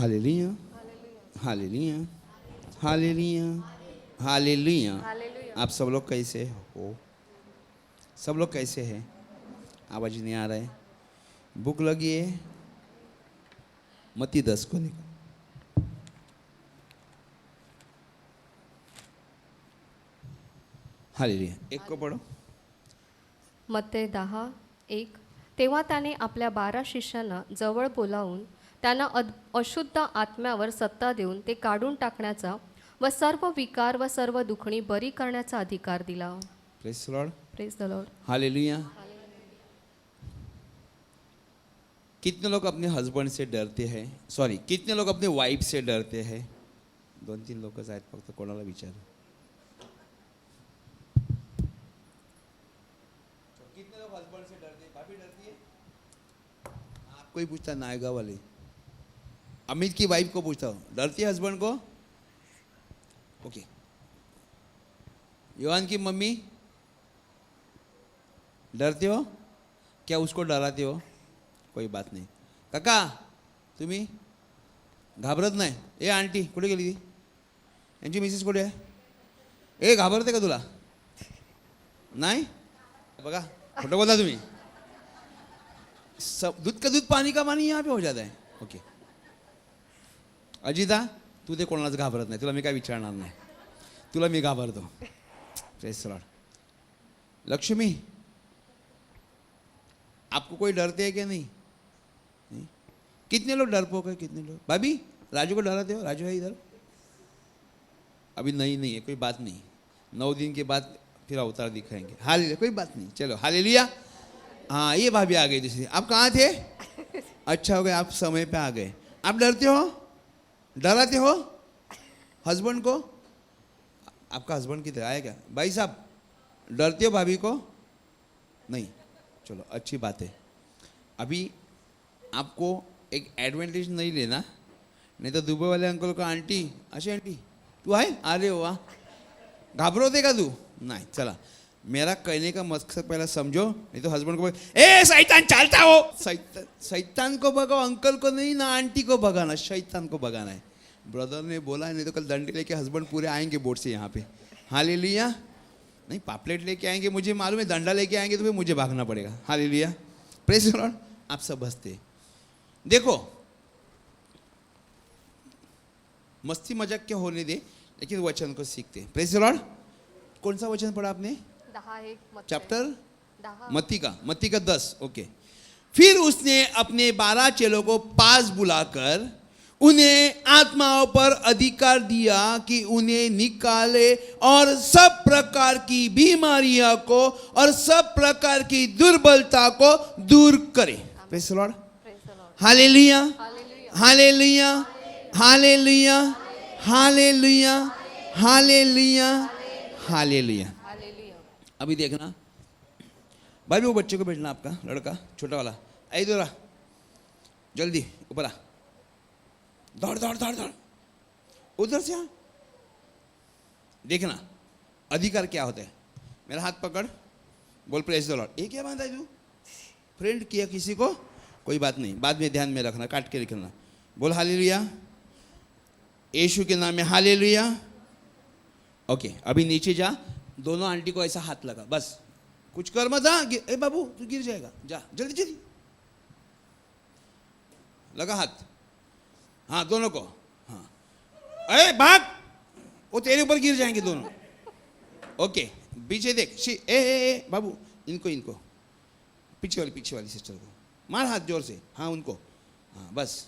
Hallelujah, hallelujah, hallelujah, hallelujah. आप सब लोग कैसे हो? सब लोग कैसे हैं? आवाज नहीं आ रहा है। भूख लगी है? मत्ती 10 को निकाल। हालेलुया। एक को पढ़ो। मत्ते 10:1. तेव्हा त्याने आपल्या 12 शिष्यांना जवळ बोलावून त्यांना अशुद्ध आत्म्यावर सत्ता देऊन ते काढून टाकण्याचा व सर्व विकार व सर्व दुखणी बरी करण्याचा अधिकार दिला. Praise the Lord. Praise the Lord. Hallelujah. कितने लोग अपने हस्बैंड से डरते हैं? सॉरी, कितने लोग अपने वाइफ से डरते हैं? 2-3 लोकच आहेत फक्त. कोणाला विचार. कितने लोग हस्बैंड से डरते हैं? भाभी डरती है? आपको ही पूछता, नायगा वाले अमित की वाइफ को पूछता हूँ, डरती है हस्बैंड को? ओके. योहान की मम्मी डरते हो क्या? उसको डराते हो? कोई बात नाही. काका तुम्ही घाबरत नाही? ए आंटी कुठे गेली ती? यांची मिसेस कुठे आहे? ए घाबरते का तुला? नाही बघा, खोटं बोलता तुम्ही. सब दूध का दूध पानी का पानी यहाँ पे हो जाता है. ओके. अजिता तू ते कोणालाच घाबरत नाही. तुला मी काय विचारणार नाही. तुला मी घाबरतो. Praise the Lord. लक्ष्मी आपको कोई डरते है क्या? नहीं. कितने लोग डरपोक है? कितने लोग? भाभी राजू को डराते हो? राजू है इधर? अभी नहीं है, कोई बात नहीं. 9 दिन के बाद फिर अवतार दिखाएंगे. हालेलुया. कोई बात नहीं. चलो हालेलुया. हाँ ये भाभी आ गई दूसरी. आप कहाँ थे? अच्छा हो गया, आप समय पे आ गए. आप डरते हो? डराते हो हस्बैंड को? आपका हस्बैंड किधर आया क्या? भाई साहब डरते हो भाभी को? नहीं. चलो अच्छी बात है. अभी आपको एक एडवांटेज नहीं लेना, नहीं तो दुबई वाले अंकल को आंटी अच्छी आंटी तू आहे? अरे वाह. घाबरवते का तू? नहीं. चला मेरा कहने का मकसद पहला समझो, नहीं तो हस्बैंड को ए शैतान चालता हो. शैतान को भगाओ, अंकल को नहीं ना आंटी को भगाना, शैतान को भगाना है. ब्रदर ने बोला है, नहीं तो कल डंडे लेके हस्बैंड पूरे आएंगे बोर्ड से यहाँ पे. हालेलुया. नहीं पापलेट लेके आएंगे, मुझे मालूम है. डंडा लेके आएंगे तो फिर मुझे भागना पड़ेगा. हालेलुया. Praise the Lord. आप सब हंसते. देखो मस्ती मजाक क्या होने दे, लेकिन वचन को सीखते. Praise the Lord. कौन सा वचन पढ़ा आपने? 10:1 चैप्टर 10. मत्ती का 10. ओके. फिर उसने अपने 12 चेलों को पास बुलाकर उन्हें आत्माओं पर अधिकार दिया कि उन्हें निकाले और सब प्रकार की बीमारियों को और सब प्रकार की दुर्बलता को दूर करे. Praise the Lord. Hallelujah, hallelujah, hallelujah, hallelujah, hallelujah, hallelujah. अभी देखना भाई, वो बच्चे को भेजना, आपका लड़का छोटा वाला. इधर आ, जल्दी ऊपर आ. दौड़ दौड़ दौड़ दौड़, उधर से आ. देखना अधिकार क्या होता है. मेरा हाथ पकड़, बोल प्रेज द लॉर्ड. ये क्या बांधा है तू? फ्रेंड किया किसी को? कोई बात नहीं, बाद में ध्यान में रखना, काट के लिखना. बोल हालेलुया. यीशु के नाम में हालेलुया. ओके. अभी नीचे जा, दोनों आंटी को ऐसा हाथ लगा, बस कुछ कर मत. ए बाबू तू गिर जाएगा, जा जल्दी जल्दी लगा हाथ. हाँ दोनों को. हाँ अरे भाग, वो तेरे ऊपर गिर जाएंगे दोनों. ओके. पीछे देख. ए बाबू इनको पीछे वाली सिस्टर को मार हाथ जोर से. हाँ उनको. हाँ बस.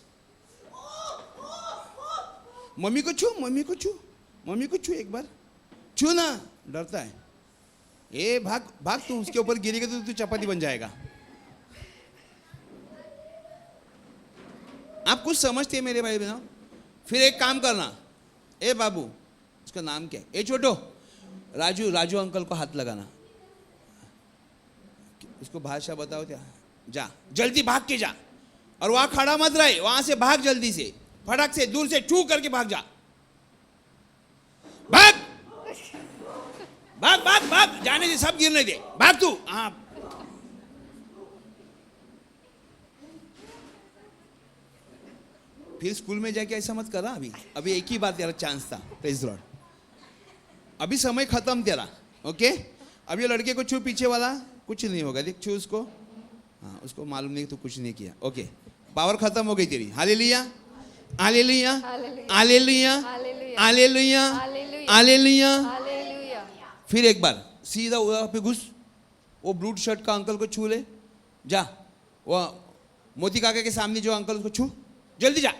मम्मी को छू एक बार. छू ना, डरता है. ए भाग तू, उसके ऊपर गिरेगा तो तू चपाती बन जाएगा. आप कुछ समझते हैं मेरे भाई बहनों. फिर एक काम करना. ए बाबू, उसका नाम क्या है? ए छोटो, राजू अंकल को हाथ लगाना. उसको भाषा बताओ क्या. जा जल्दी भाग के जा, और वहां खड़ा मत रहे, वहां से भाग जल्दी से, फटक से दूर से चू करके भाग जा. भाग भाग भाग भाग, जाने दे, सब गिरने दे. भाग तू. हाँ फिर स्कूल में जाके ऐसा मत करा। अभी अभी एक ही बात तेरा चांस था। Praise Lord. अभी समय खत्म तेरा। ओके, अब ये लड़के को छू, पीछे वाला कुछ नहीं होगा, देख छू उसको। हाँ, उसको मालूम नहीं कि तू कुछ नहीं किया। ओके, पावर खत्म हो गई तेरी। Hallelujah, hallelujah, hallelujah, hallelujah, hallelujah. फिर एक बार सीधा वहाँ पे घुस, वो ब्लू शर्ट का अंकल को छू ले, जा। वो मोती काका के सामने जो अंकल, उसको छू, जल्दी जा।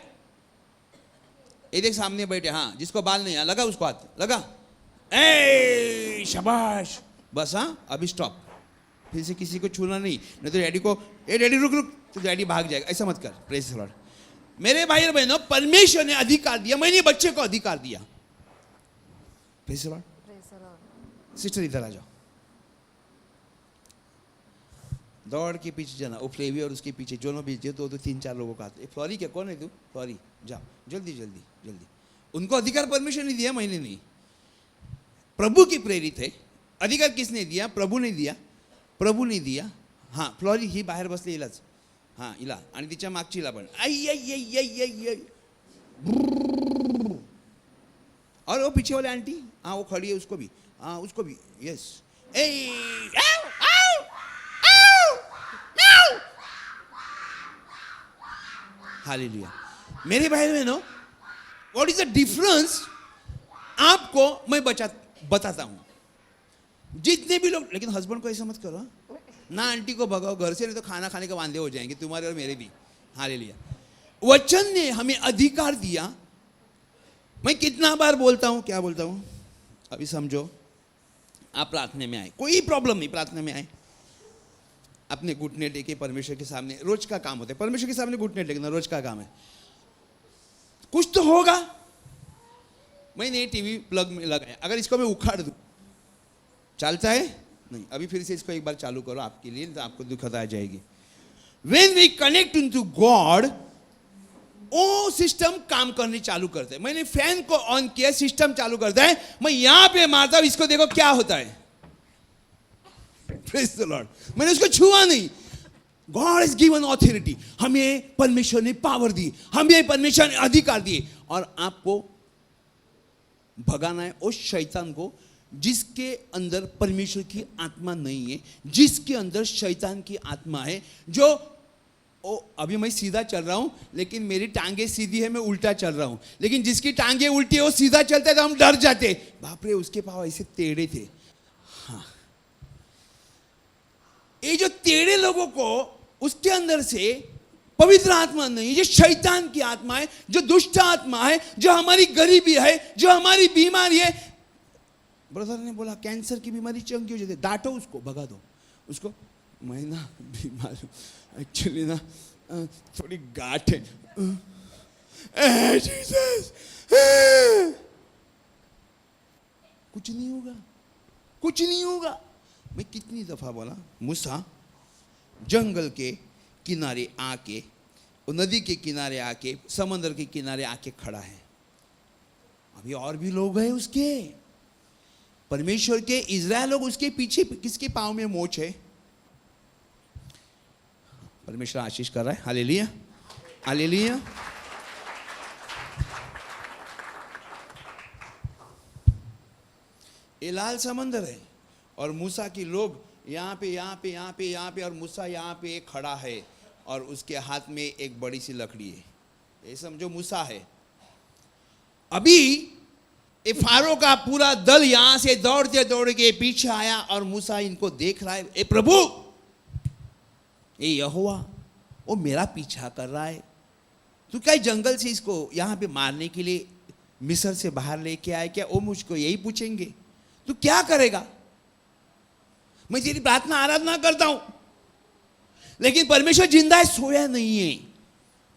ये देख सामने बैठे, हाँ, जिसको बाल नहीं है, लगा उसको हाथ, लगा। ए शाबाश, बस। हाँ, अभी स्टॉप। फिर से किसी को छूना नहीं तो डैडी को, ए डैडी रुक रुक, तो डैडी भाग जाएगा। ऐसा मत कर। Praise the Lord. मेरे भाई और बहनों, परमेश्वर ने अधिकार दिया, मैंने बच्चे को अधिकार दिया। Praise the Lord. सिस्टर इधर आ जाओ, दौड़ के पीछे जाना। वो फ्लेवी और उसके पीछे दोनों भी, तो 3-4 लोगों का। फ्लॉरी क्या, कौन है तू? फ्लॉरी, जाओ जल्दी जल्दी जल्दी। उनको अधिकार परमेश्वर ने दिया, मैंने नहीं। प्रभु की प्रेरित है। अधिकार किसने दिया? प्रभु ने दिया। प्रभु ने दिया। हां, फ्लॉरी ही बाहेर बसली, इलाच. हां, इला आणि तिच्या मागचीला पण आई आई आई आई आई आई. और वो पीछे वाले आंटी, हाँ वो खड़ी है, उसको भी, हाँ उसको भी, यस। हालेलुया। मेरे भाई बहनों, व्हाट इज द डिफरेंस? आपको मैं बताता हूं। जितने भी लोग, लेकिन हस्बैंड को ऐसा मत करो ना, आंटी को भगाओ घर से, नहीं तो खाना खाने के वांदे हो जाएंगे तुम्हारे और मेरे भी। हालेलुया। वचन ने हमें अधिकार दिया। मैं कितना बार बोलता हूं, क्या बोलता हूं? अभी समझो, आप प्रार्थना में आए, कोई प्रॉब्लम नहीं, प्रार्थना में आए, अपने घुटने टेके परमेश्वर के सामने। रोज का काम होता है परमेश्वर के सामने घुटने टेकना, रोज का काम है। कुछ तो होगा। मैंने टीवी प्लग में लगाया, अगर इसको मैं उखाड़ दूं, चलता है? नहीं। अभी फिर से इसको एक बार चालू करो आपके लिए, तो आपको दुखद आ जाएगी। When we connect into God, वो सिस्टम काम करने चालू करता है। मैंने फैन को ऑन किया, सिस्टम चालू करता है। मैं यहां पे मारता हूं, इसको देखो क्या होता है। Praise the Lord। मैंने उसको छुआ नहीं। God has given authority। हमें परमेश्वर ने पावर दी, हमें परमेश्वर ने अधिकार दिए, और आपको भगाना है उस शैतान को जिसके अंदर परमेश्वर की आत्मा नहीं है, जिसके अंदर शैतान की आत्मा है। जो अभी मैं सीधा चल रहा हूं, लेकिन मेरी टांगे सीधी है, मैं उल्टा चल रहा हूं। लेकिन जिसकी टांगे उल्टी है वो सीधा चलता है, तो हम डर जाते, बाप रे उसके पाँव ऐसे टेढ़े थे। हाँ, ये जो टेढ़े लोगों को, उसके अंदर से पवित्र आत्मा नहीं, ये शैतान की आत्मा है, जो दुष्ट आत्मा है, जो हमारी गरीबी है, जो हमारी बीमारी है। ब्रदर ने बोला कैंसर की बीमारी चंकी हो जाती है, डांटो उसको, भगा दो उसको। मैं ना बीमार हूं, एक्चुअली ना थोड़ी गांठ है। कुछ नहीं होगा, कुछ नहीं होगा। मैं कितनी दफा बोला, मूसा जंगल के किनारे आके, नदी के किनारे आके, समंदर के किनारे आके खड़ा है। अभी और भी लोग हैं उसके, परमेश्वर के इज़राइल लोग उसके पीछे। किसके पांव में मोच है? परमेश्वर आशीष कर रहा है। Hallelujah, hallelujah. ये लाल समंदर है, और मूसा के लोग यहाँ पे, यहाँ पे, यहाँ पे, यहाँ पे, और मूसा यहाँ पे खड़ा है, और उसके हाथ में एक बड़ी सी लकड़ी है। ये समझो मूसा है। अभी ये फारो का पूरा दल यहां से दौड़ते दौड़ के पीछे आया, और मूसा इनको देख रहा है। ए प्रभु, ये यहोवा, वो मेरा पीछा कर रहा है। तू क्या जंगल से इसको यहां पे मारने के लिए मिस्र से बाहर लेके आए क्या? वो मुझको यही पूछेंगे, तू क्या करेगा? मैं तेरी प्रार्थना आराधना करता हूं, लेकिन परमेश्वर जिंदा है, सोया नहीं है।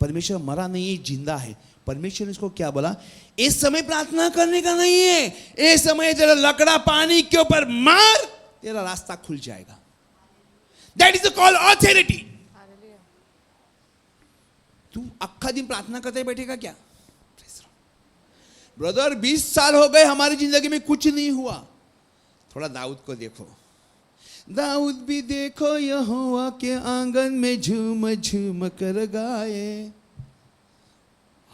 परमेश्वर मरा नहीं है, जिंदा है। परमेश्वर ने इसको क्या बोला? इस समय प्रार्थना करने का नहीं है, इस समय तेरा लकड़ा पानी के ऊपर मार, तेरा रास्ता खुल जाएगा। That is the call authority. तू अक्खा दिन प्रार्थना करते बैठेगा क्या? ब्रदर 20 साल हो गए, हमारी जिंदगी में कुछ नहीं हुआ। थोड़ा दाऊद को देखो। दाऊद भी देखो यहोवा के आंगन में झूम झूम कर गाए।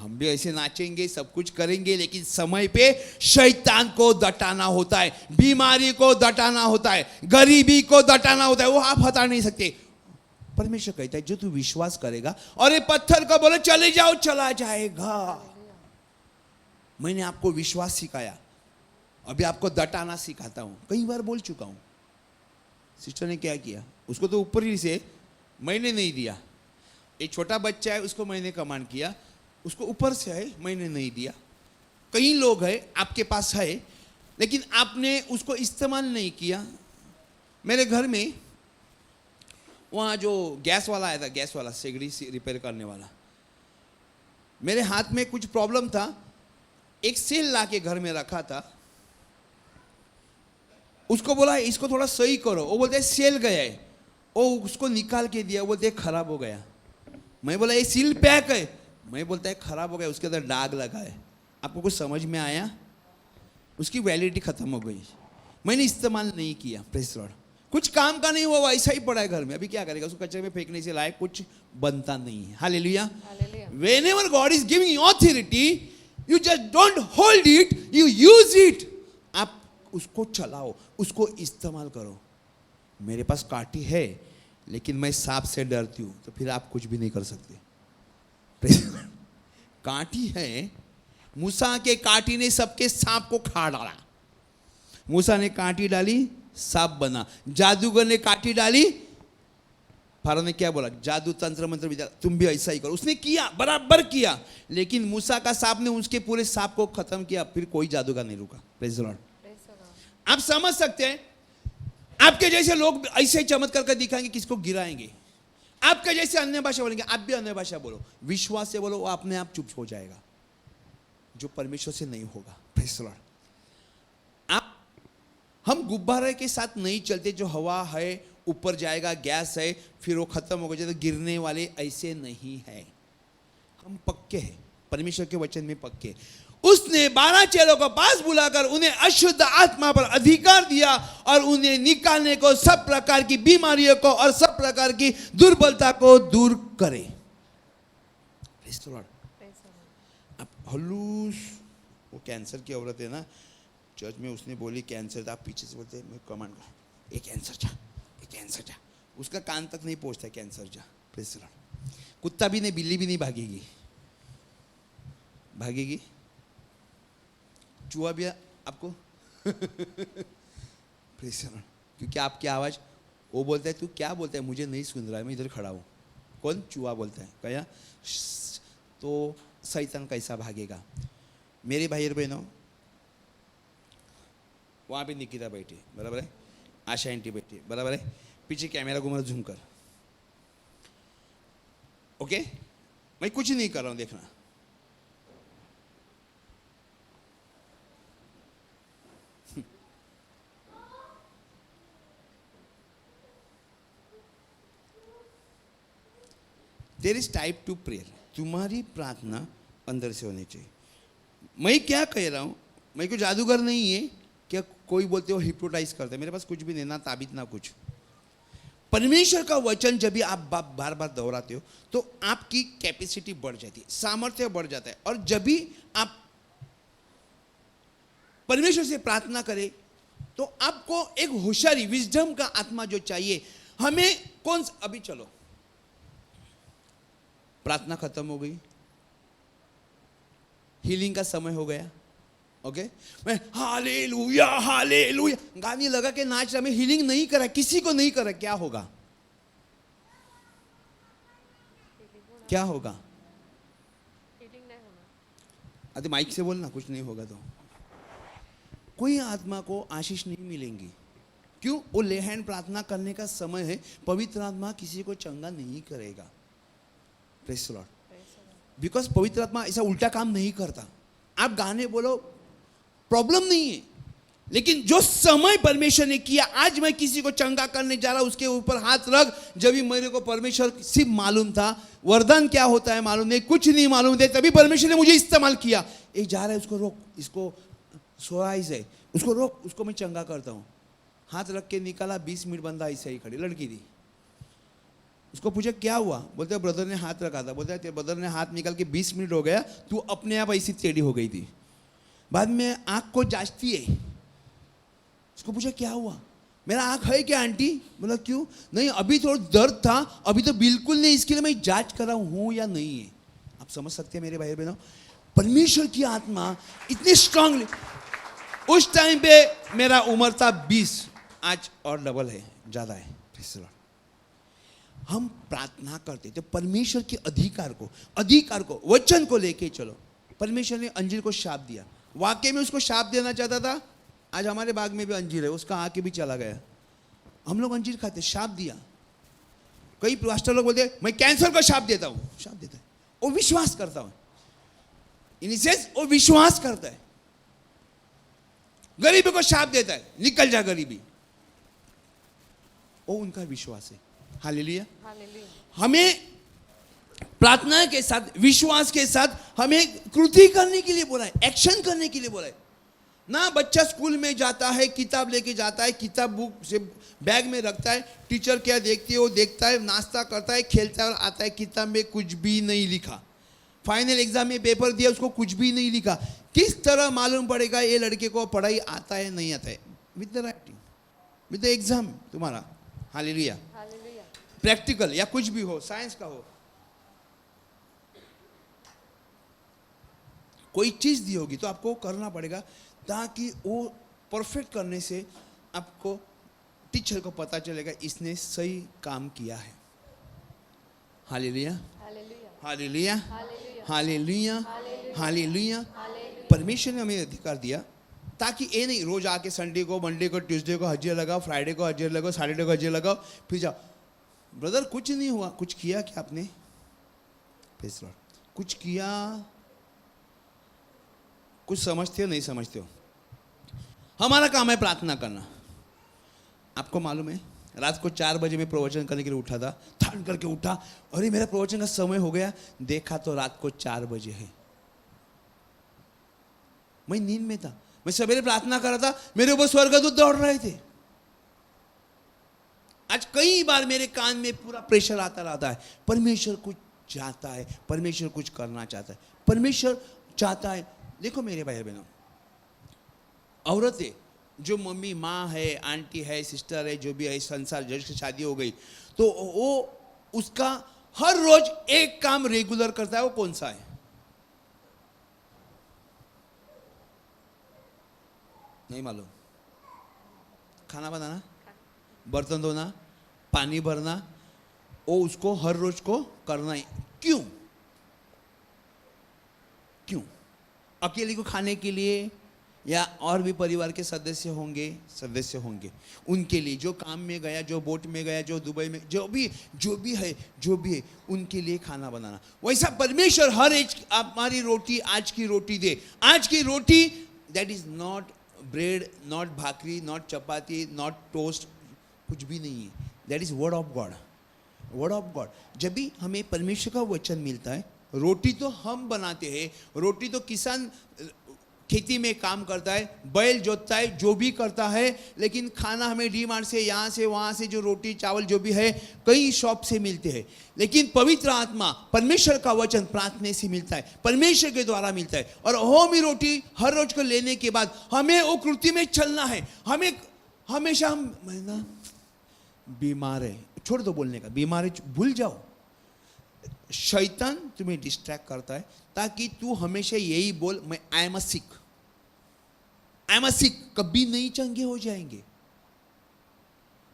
हम भी ऐसे नाचेंगे, सब कुछ करेंगे, लेकिन समय पे शैतान को दटाना होता है, बीमारी को दटाना होता है, गरीबी को दटाना होता है, वो आप हटा नहीं सकते। परमेश्वर कहता है जो तू विश्वास करेगा और ये पत्थर को बोले चले जाओ, चला जाएगा। मैंने आपको विश्वास सिखाया, अभी आपको दटाना सिखाता हूं। कई बार बोल चुका हूं। सिस्टर ने क्या किया, उसको तो ऊपर ही से मैंने नहीं दिया। एक छोटा बच्चा है, उसको मैंने कमांड किया, उसको ऊपर से है, मैंने नहीं दिया। कई लोग हैं आपके पास है, लेकिन आपने उसको इस्तेमाल नहीं किया। मेरे घर में वहाँ जो गैस वाला आया था, गैस वाला सेगड़ी रिपेयर करने वाला, मेरे हाथ में कुछ प्रॉब्लम था, एक सेल ला के घर में रखा था। उसको बोला इसको थोड़ा सही करो, वो बोलते सेल गया है, वो उसको निकाल के दिया, बोलते खराब हो गया। मैं बोला ये सील पैक है, मैं बोलता है खराब हो गया, उसके अंदर दाग लगा है। आपको कुछ समझ में आया? उसकी वैलिडिटी खत्म हो गई, मैंने इस्तेमाल नहीं किया। Praise Lord. कुछ काम का नहीं हुआ, ऐसा ही पड़ा है घर में, अभी क्या करेगा? उसको कचरे में फेंकने से लायक कुछ बनता नहीं है। Hallelujah. Whenever God is giving you authority, you just don't hold it, you use it. आप उसको चलाओ, उसको इस्तेमाल करो। मेरे पास काठी है, लेकिन मैं सांप से डरती हूँ, तो फिर आप कुछ भी नहीं कर सकते। काठी है, मूसा के काठी ने सबके सांप को खा डाला। मूसा ने काठी डाली, सांप बना। जादूगर ने काठी डाली, फारो ने क्या बोला? जादू तंत्र मंत्र विद्या, तुम भी ऐसा ही करो। उसने किया, बराबर किया, लेकिन मूसा का सांप ने उसके पूरे सांप को खत्म किया, फिर कोई जादूगर नहीं रुका। Praise the Lord. आप समझ सकते हैं, आपके जैसे लोग ऐसे चमत्कार कर दिखाएंगे, किसको गिराएंगे। आपके जैसे अन्य भाषा बोलेंगे, आप भी अन्य भाषा बोलो, विश्वास से बोलो, वो अपने आप चुप हो जाएगा, जो परमेश्वर से नहीं होगा। Praise the Lord. आप हम गुब्बारे के साथ नहीं चलते, जो हवा है ऊपर जाएगा, गैस है, फिर वो खत्म हो गया तो गिरने वाले, ऐसे नहीं है। हम पक्के हैं, परमेश्वर के वचन में पक्के। उसने 12 चेलों को पास बुलाकर उन्हें अशुद्ध आत्मा पर अधिकार दिया और उन्हें निकालने को, सब प्रकार की बीमारियों को और सब प्रकार की दुर्बलता को दूर करे। अब हलूस, वो कैंसर की औरत है ना, चर्च में उसने बोली कैंसर था, पीछे से बोलते मैं कमांड कर, ये कैंसर जा, ये कैंसर जा। उसका कान तक नहीं पहुंचता कैंसर जा। Praise the Lord. कुत्ता भी नहीं, बिल्ली भी नहीं भागेगी, भागेगी? चूहा भी आपको प्रेज द लॉर्ड। क्योंकि आपकी आवाज, वो बोलता है तू क्या बोलता है, मुझे नहीं सुन रहा है, मैं इधर खड़ा हूं। कौन? चूहा बोलता है। क्या? तो शैतान कैसा भागेगा? मेरे भाई और बहनों, वहाँ पे निकिता बैठी, बराबर है, आशा आंटी बैठी, बराबर है, पीछे कैमरा घुमा, झूम कर, ओके? मैं कुछ नहीं कर रहा हूँ, देखना। There is type two prayer. तुम्हारी प्रार्थना अंदर से होनी चाहिए। मैं क्या कह रहा हूँ, मैं कोई जादूगर नहीं है। क्या कोई बोलते हो हिप्नोटाइज करते, मेरे पास कुछ भी नहीं, ना ताबीत ना कुछ। परमेश्वर का वचन जब भी आप बार बार दोहराते हो तो आपकी कैपेसिटी बढ़ जाती है, सामर्थ्य बढ़ जाता है। और जब भी आप परमेश्वर से प्रार्थना करें तो आपको एक होशियारी, विजडम का आत्मा जो चाहिए हमें। कौन सा, अभी चलो प्रार्थना खत्म हो गई, हीलिंग का समय हो गया, ओके? मैं हालेलुया हालेलुया गाने लगा के नाच रहा, मैं हीलिंग नहीं करा, किसी को नहीं करा, क्या होगा? क्या होगा? अरे माइक से बोलना, कुछ नहीं होगा तो। कोई आत्मा को आशीष नहीं मिलेंगी। क्यों? वो ले हैंड प्रार्थना करने का समय है, पवित्र आत्मा किसी को चंगा नहीं करेगा। Praise the Lord. बिकॉज पवित्र आत्मा ऐसा उल्टा काम नहीं करता। आप गाने बोलो, प्रॉब्लम नहीं है, लेकिन जो समय परमेश्वर ने किया, आज मैं किसी को चंगा करने जा रहा, उसके ऊपर हाथ रख। जब भी मेरे को परमेश्वर सिर्फ मालूम था, वरदान क्या होता है मालूम नहीं, कुछ नहीं मालूम थे, तभी परमेश्वर ने मुझे इस्तेमाल किया। एक जा रहा है, उसको रोक, इसको सोराइज है, उसको रोक, उसको मैं चंगा करता हूँ। हाथ रख के निकाला, 20 मिनट बंदा ऐसे ही खड़ी, लड़की थी। उसको पूछा क्या हुआ, बोलते ब्रदर ने हाथ रखा था, बोलते तेरे ब्रदर ने हाथ निकाल के 20 मिनट हो गया, तू अपने आप ऐसी टेढ़ी हो गई थी। बाद में आँख को जांचती है, उसको पूछा क्या हुआ, मेरा आँख है क्या आंटी, बोला क्यों, नहीं अभी थोड़ा दर्द था, अभी तो बिल्कुल नहीं, इसके लिए मैं जांच कर रहा हूँ या नहीं है। आप समझ सकते हैं मेरे भाई बहनों, परमेश्वर की आत्मा इतनी स्ट्रांगली, उस टाइम पे मेरा उम्र था 20, आज और डबल है, ज़्यादा है। हम प्रार्थना करते तो परमेश्वर के अधिकार को वचन को लेके चलो। परमेश्वर ने अंजीर को शाप दिया, वाकई में उसको शाप देना चाहता था। आज हमारे बाग में भी अंजीर है, उसका आके भी चला गया। हम लोग अंजीर खाते, शाप दिया। कई पास्टर लोग बोलते मैं कैंसर को शाप देता हूँ, शाप देता है, वो विश्वास करता हूँ, इन सेंस वो विश्वास करता है। गरीबी को शाप देता है, निकल जा गरीबी, वो उनका विश्वास है। हालेलुया। हमें प्रार्थना के साथ, विश्वास के साथ हमें कृति करने के लिए बोला है, एक्शन करने के लिए बोला है ना। बच्चा स्कूल में जाता है, किताब लेके जाता है, किताब बुक से बैग में रखता है, टीचर क्या देखती है वो देखता है, नाश्ता करता है, खेलता है और आता है, किताब में कुछ भी नहीं लिखा। फाइनल एग्जाम में पेपर दिया, उसको कुछ भी नहीं लिखा। किस तरह मालूम पड़ेगा ये लड़के को पढ़ाई आता है नहीं आता है? With the writing, with the exam तुम्हारा। हालेलुया। प्रैक्टिकल या कुछ भी हो, साइंस का हो, कोई चीज दी होगी तो आपको करना पड़ेगा, ताकि वो परफेक्ट करने से आपको, टीचर को पता चलेगा इसने सही काम किया है। Hallelujah, hallelujah, hallelujah, hallelujah. परमेश्वर ने हमें अधिकार दिया, ताकि ये नहीं रोज आके संडे को, मंडे को, ट्यूसडे को हाजिर लगाओ, फ्राइडे को हाजिर लगाओ, सैटरडे को हाजिर लगाओ, फिर जाओ। ब्रदर कुछ नहीं हुआ, कुछ किया क्या आपने? Praise Lord. कुछ किया? कुछ समझते हो नहीं समझते हो? हमारा काम है प्रार्थना करना। आपको मालूम है रात को 4 बजे मैं प्रवचन करने के लिए उठा था, ठान करके उठा, अरे मेरा प्रवचन का समय हो गया, देखा तो रात को 4 बजे है। मैं नींद में था, मैं सवेरे प्रार्थना कर रहा था, मेरे ऊपर स्वर्गदूत दौड़ रहे थे। आज कई बार मेरे कान में पूरा प्रेशर आता रहता है, परमेश्वर कुछ चाहता है, परमेश्वर कुछ करना चाहता है, परमेश्वर चाहता है। देखो मेरे भाई बहनों, औरतें जो मम्मी, माँ है, आंटी है, सिस्टर है, जो भी है, संसार जज की शादी हो गई तो वो उसका हर रोज एक काम रेगुलर करता है, वो कौन सा है? नहीं मालूम। खाना बनाना, बर्तन धोना, पानी भरना, वो उसको हर रोज को करना है। क्यों? क्यों? अकेले को खाने के लिए या और भी परिवार के सदस्य होंगे उनके लिए, जो काम में गया, जो बोट में गया, जो दुबई में, जो भी है उनके लिए खाना बनाना। वैसा परमेश्वर हर एक हमारी रोटी, आज की रोटी दे। आज की रोटी that is not bread, not bhakri, not chapati, not toast, कुछ भी नहीं है। That is word of God, word of God. जब भी हमें परमेश्वर का वचन मिलता है, रोटी तो हम बनाते हैं, रोटी तो किसान खेती में काम करता है, बैल जोतता है, जो भी करता है, लेकिन खाना हमें डी-मार्ट से, यहाँ से वहाँ से, जो रोटी चावल जो भी है, कई शॉप से मिलते हैं। लेकिन पवित्र आत्मा, परमेश्वर का वचन प्रार्थना से मिलता है, परमेश्वर के द्वारा मिलता है। और होमी रोटी हर रोज को लेने के बाद हमें वो कृति में चलना है। हमें हमेशा मैं ना बीमार है, छोड़ दो बोलने का, बीमार है भूल जाओ। शैतान तुम्हें डिस्ट्रैक्ट करता है ताकि तू हमेशा यही बोल, मैं I am a sick, I am a सिक। कभी नहीं चंगे हो जाएंगे।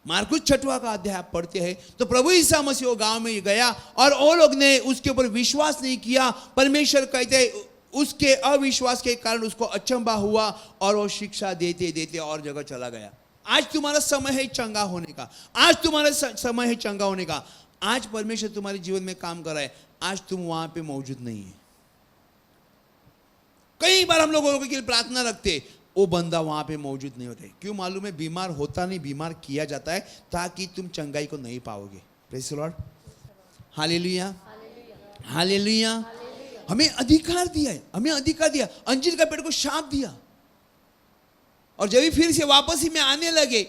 मार्कुस 6वां का अध्याय पढ़ते हैं तो प्रभु ईसा मसीह गांव में गया और वो लोग ने उसके ऊपर विश्वास नहीं किया। परमेश्वर कहते हैं उसके अविश्वास के कारण उसको अचंभा हुआ और वो शिक्षा देते देते और जगह चला गया। आज तुम्हारा समय है चंगा होने का, आज तुम्हारा समय है चंगा होने का। आज परमेश्वर तुम्हारे जीवन में काम कर रहा है, आज तुम वहां पे मौजूद नहीं है। कई बार हम लोगों के लिए प्रार्थना रखते, वो बंदा वहां पे मौजूद नहीं होते। क्यों मालूम है? बीमार होता नहीं, बीमार किया जाता है ताकि तुम चंगाई को नहीं पाओगे। Praise the Lord, hallelujah, hallelujah. हमें अधिकार दिया है, हमें अधिकार दिया। अंजीर का पेड़ को शाप दिया और जब भी फिर से वापस ही में आने लगे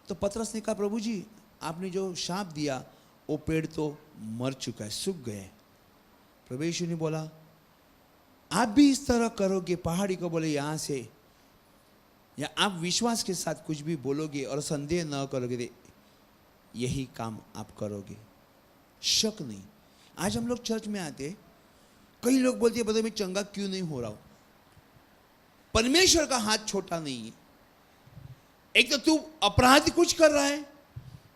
तो पतरस ने कहा, प्रभु जी आपने जो शाप दिया वो पेड़ तो मर चुका है, सूख गए। प्रभु यीशु ने बोला आप भी इस तरह करोगे, पहाड़ी को बोले यहां से, या आप विश्वास के साथ कुछ भी बोलोगे और संदेह न करोगे तो यही काम आप करोगे, शक नहीं। आज हम लोग चर्च में आते, कई लोग बोलते हैं मैं चंगा क्यों नहीं हो रहा हूं। परमेश्वर का हाथ छोटा नहीं है। एक तो तू अपराध कुछ कर रहा है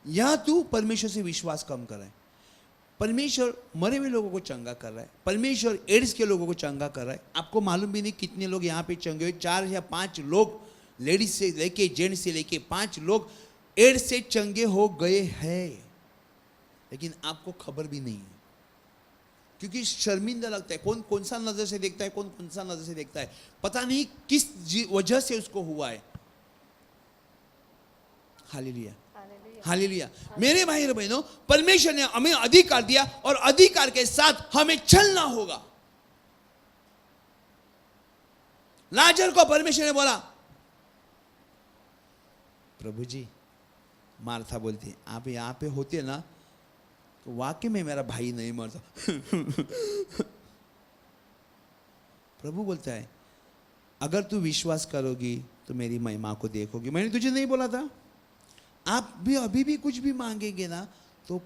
या तू परमेश्वर से विश्वास कम कर रहा है। परमेश्वर मरे हुए लोगों को चंगा कर रहा है, परमेश्वर एड्स के लोगों को चंगा कर रहा है। आपको मालूम भी नहीं कितने लोग यहाँ पे चंगे हुए, 4 या 5 लोग, लेडीज से लेके जेंट्स से लेके 5 लोग एड्स से चंगे हो गए हैं, लेकिन आपको खबर भी नहीं है, क्योंकि शर्मिंदा लगता है। कौन कौन सा नजर से देखता है, कौन कौन सा नजर से देखता है, पता नहीं किस वजह से उसको हुआ है। Hallelujah, hallelujah. मेरे भाई और बहनों, परमेश्वर ने हमें अधिकार दिया और अधिकार के साथ हमें चलना होगा। लाजर को परमेश्वर ने बोला, प्रभु जी, मार्था बोलती है आप यहां पे होते ना तो वाकई में मेरा भाई नहीं मरता। प्रभु बोलता है अगर तू विश्वास करोगी तो मेरी महिमा को देखोगी। मैंने तुझे नहीं बोला था? आप भी अभी भी कुछ भी मांगेंगे ना तो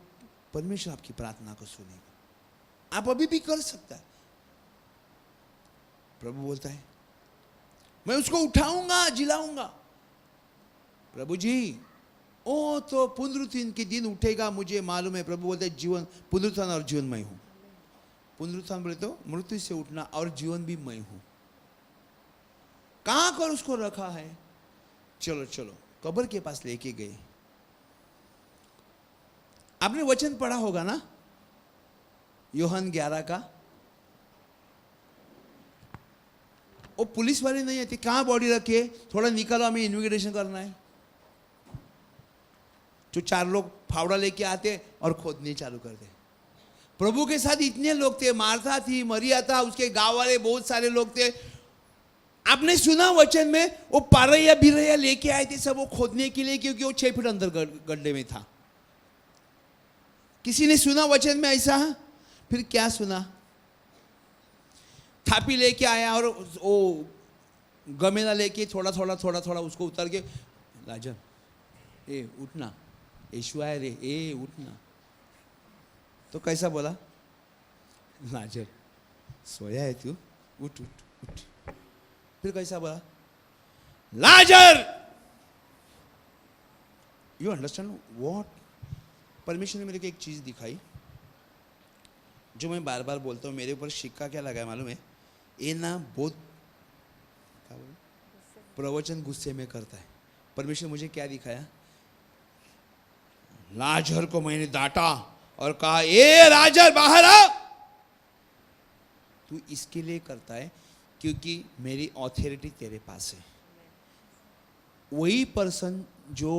परमेश्वर आपकी प्रार्थना को सुनेगा। आप अभी भी कर सकता है। प्रभु बोलता है मैं उसको उठाऊंगा, जिलाऊंगा। प्रभु जी ओ तो पुनरुत्थान के दिन उठेगा, मुझे मालूम है। प्रभु बोलते जीवन, पुनरुत्थान और जीवन मैं हूं। पुनरुत्थान बोले तो मृत्यु से उठना, और जीवन भी मैं हूं। कहां पर उसको रखा है? चलो चलो कब्र के पास लेके गए। आपने वचन पढ़ा होगा ना, यूहन्ना 11 का। वो पुलिस वाले नहीं आते, कहां बॉडी रखे, थोड़ा निकालो हमें इन्वेस्टिगेशन करना है। जो 4 लोग फावड़ा लेके आते और खोदने चालू कर दे। प्रभु के साथ इतने लोग थे, मार्था थी, मरिया था, उसके गांव वाले बहुत सारे लोग थे। आपने सुना वचन में वो पारैया बिरैया लेके आए थे सब वो खोदने के लिए, क्योंकि वो 6 फीट अंदर गड्ढे में था। किसी ने सुना वचन में ऐसा? फिर क्या सुना? थापी लेके आया और वो गमेला लेके थोड़ा थोड़ा थोड़ा थोड़ा उसको उतर के, लाजर ए उठना, यीशु आए रे, ए उठना। तो कैसा बोला? लाजर सोया है तू, उठ उठ उठ। फिर कैसा बोला? लाजर, यू अंडरस्टैंड व्हाट? परमेश्वर ने मेरे को एक चीज दिखाई जो मैं बार बार बोलता हूँ। मेरे ऊपर सिक्का क्या लगा है मालूम है? ये ना बहुत प्रवचन गुस्से में करता है। परमेश्वर मुझे क्या दिखाया? लाजर को मैंने डांटा और कहा ए लाजर बाहर आ। तू इसके लिए करता है क्योंकि मेरी ऑथोरिटी तेरे पास है। वही पर्सन जो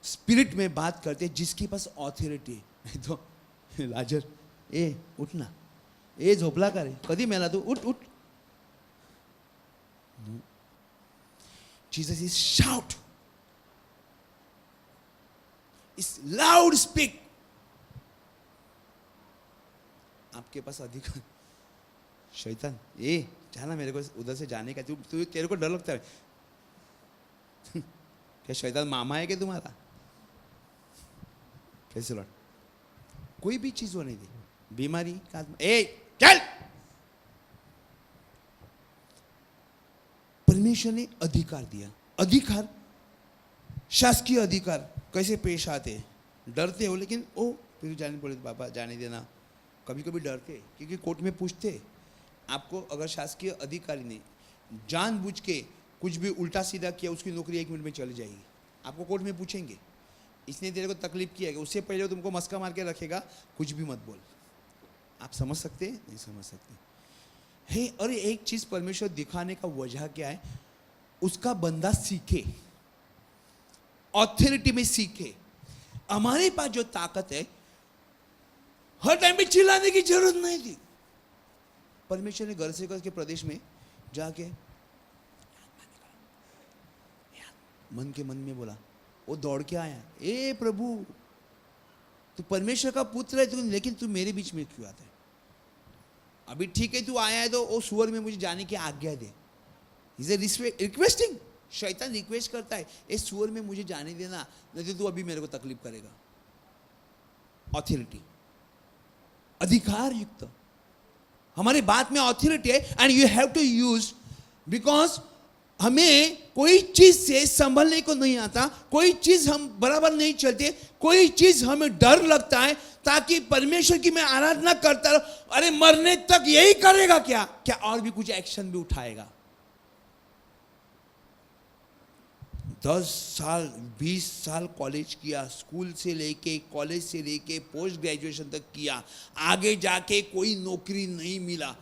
स्पिरिट में बात करते जिसके पास ऑथोरिटी है। तो लाजर ए उठना, ए झोपला का रे, कधी मेला तू, उठ उठ। Jesus is shout, is loud speak. आपके पास अधिकार। शैतान ए जाना, मेरे को उधर से जाने का, तू तेरे को डर लगता है क्या? शैतान मामा है क्या तुम्हारा? कैसे लौट? कोई भी चीज वो नहीं दी, बीमारी का ए चल। परमेश्वर ने अधिकार दिया। अधिकार, शासकीय अधिकार कैसे पेश आते? डरते हो, लेकिन ओ फिर जाने बोले बाबा जाने देना। कभी कभी डरते क्योंकि कोर्ट में पूछते आपको, अगर शासकीय अधिकारी ने जानबूझ के कुछ भी उल्टा सीधा किया, उसकी नौकरी 1 मिनट में चली जाएगी। आपको कोर्ट में पूछेंगे इसने तेरे को तकलीफ किया है, उससे पहले तुमको मस्का मार के रखेगा, कुछ भी मत बोल। आप समझ सकते? नहीं समझ सकते है। और एक चीज परमेश्वर दिखाने का वजह क्या है? उसका बंदा सीखे, ऑथोरिटी में सीखे। हमारे पास जो ताकत है, हर टाइम पे चिल्लाने की जरूरत नहीं थी। परमेश्वर ने घर से घर के प्रदेश में जाके मन के मन में बोला, वो दौड़ के आया, ए प्रभु तू परमेश्वर का पुत्र है, तू लेकिन तू मेरे बीच में क्यों आता है? अभी ठीक है तू आया है तो वो सुअर में मुझे जाने की आज्ञा दे। इज ए रिक्वेस्टिंग, शैतान रिक्वेस्ट करता है, इस सुअर में मुझे जाने देना, नहीं तो तू अभी मेरे को तकलीफ करेगा। ऑथोरिटी, अधिकार युक्त, हमारे बात में ऑथोरिटी है and you have to use, because हमें कोई चीज से संभलने को नहीं आता, कोई चीज हम बराबर नहीं चलते, कोई चीज हमें डर लगता है, ताकि परमेश्वर की मैं आराधना करता रहूं। अरे मरने तक यही करेगा क्या? क्या और भी कुछ एक्शन भी उठाएगा? 10 साल 20 साल कॉलेज किया, स्कूल से लेके कॉलेज से लेके पोस्ट ग्रेजुएशन तक किया, आगे जाके कोई नौकरी नहीं मिला,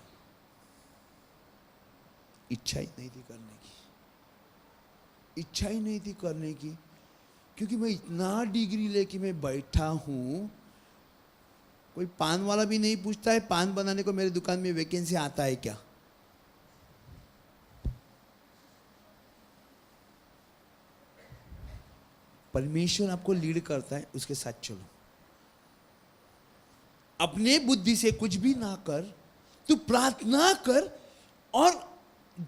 इच्छा ही नहीं थी करने की, इच्छा ही नहीं थी करने की, क्योंकि मैं इतना डिग्री लेके मैं बैठा हूं, कोई पान वाला भी नहीं पूछता है पान बनाने को मेरे दुकान में वैकेंसी आता है क्या? परमेश्वर आपको लीड करता है, उसके साथ चलो। अपने बुद्धि से कुछ भी ना कर, तू प्रार्थना कर और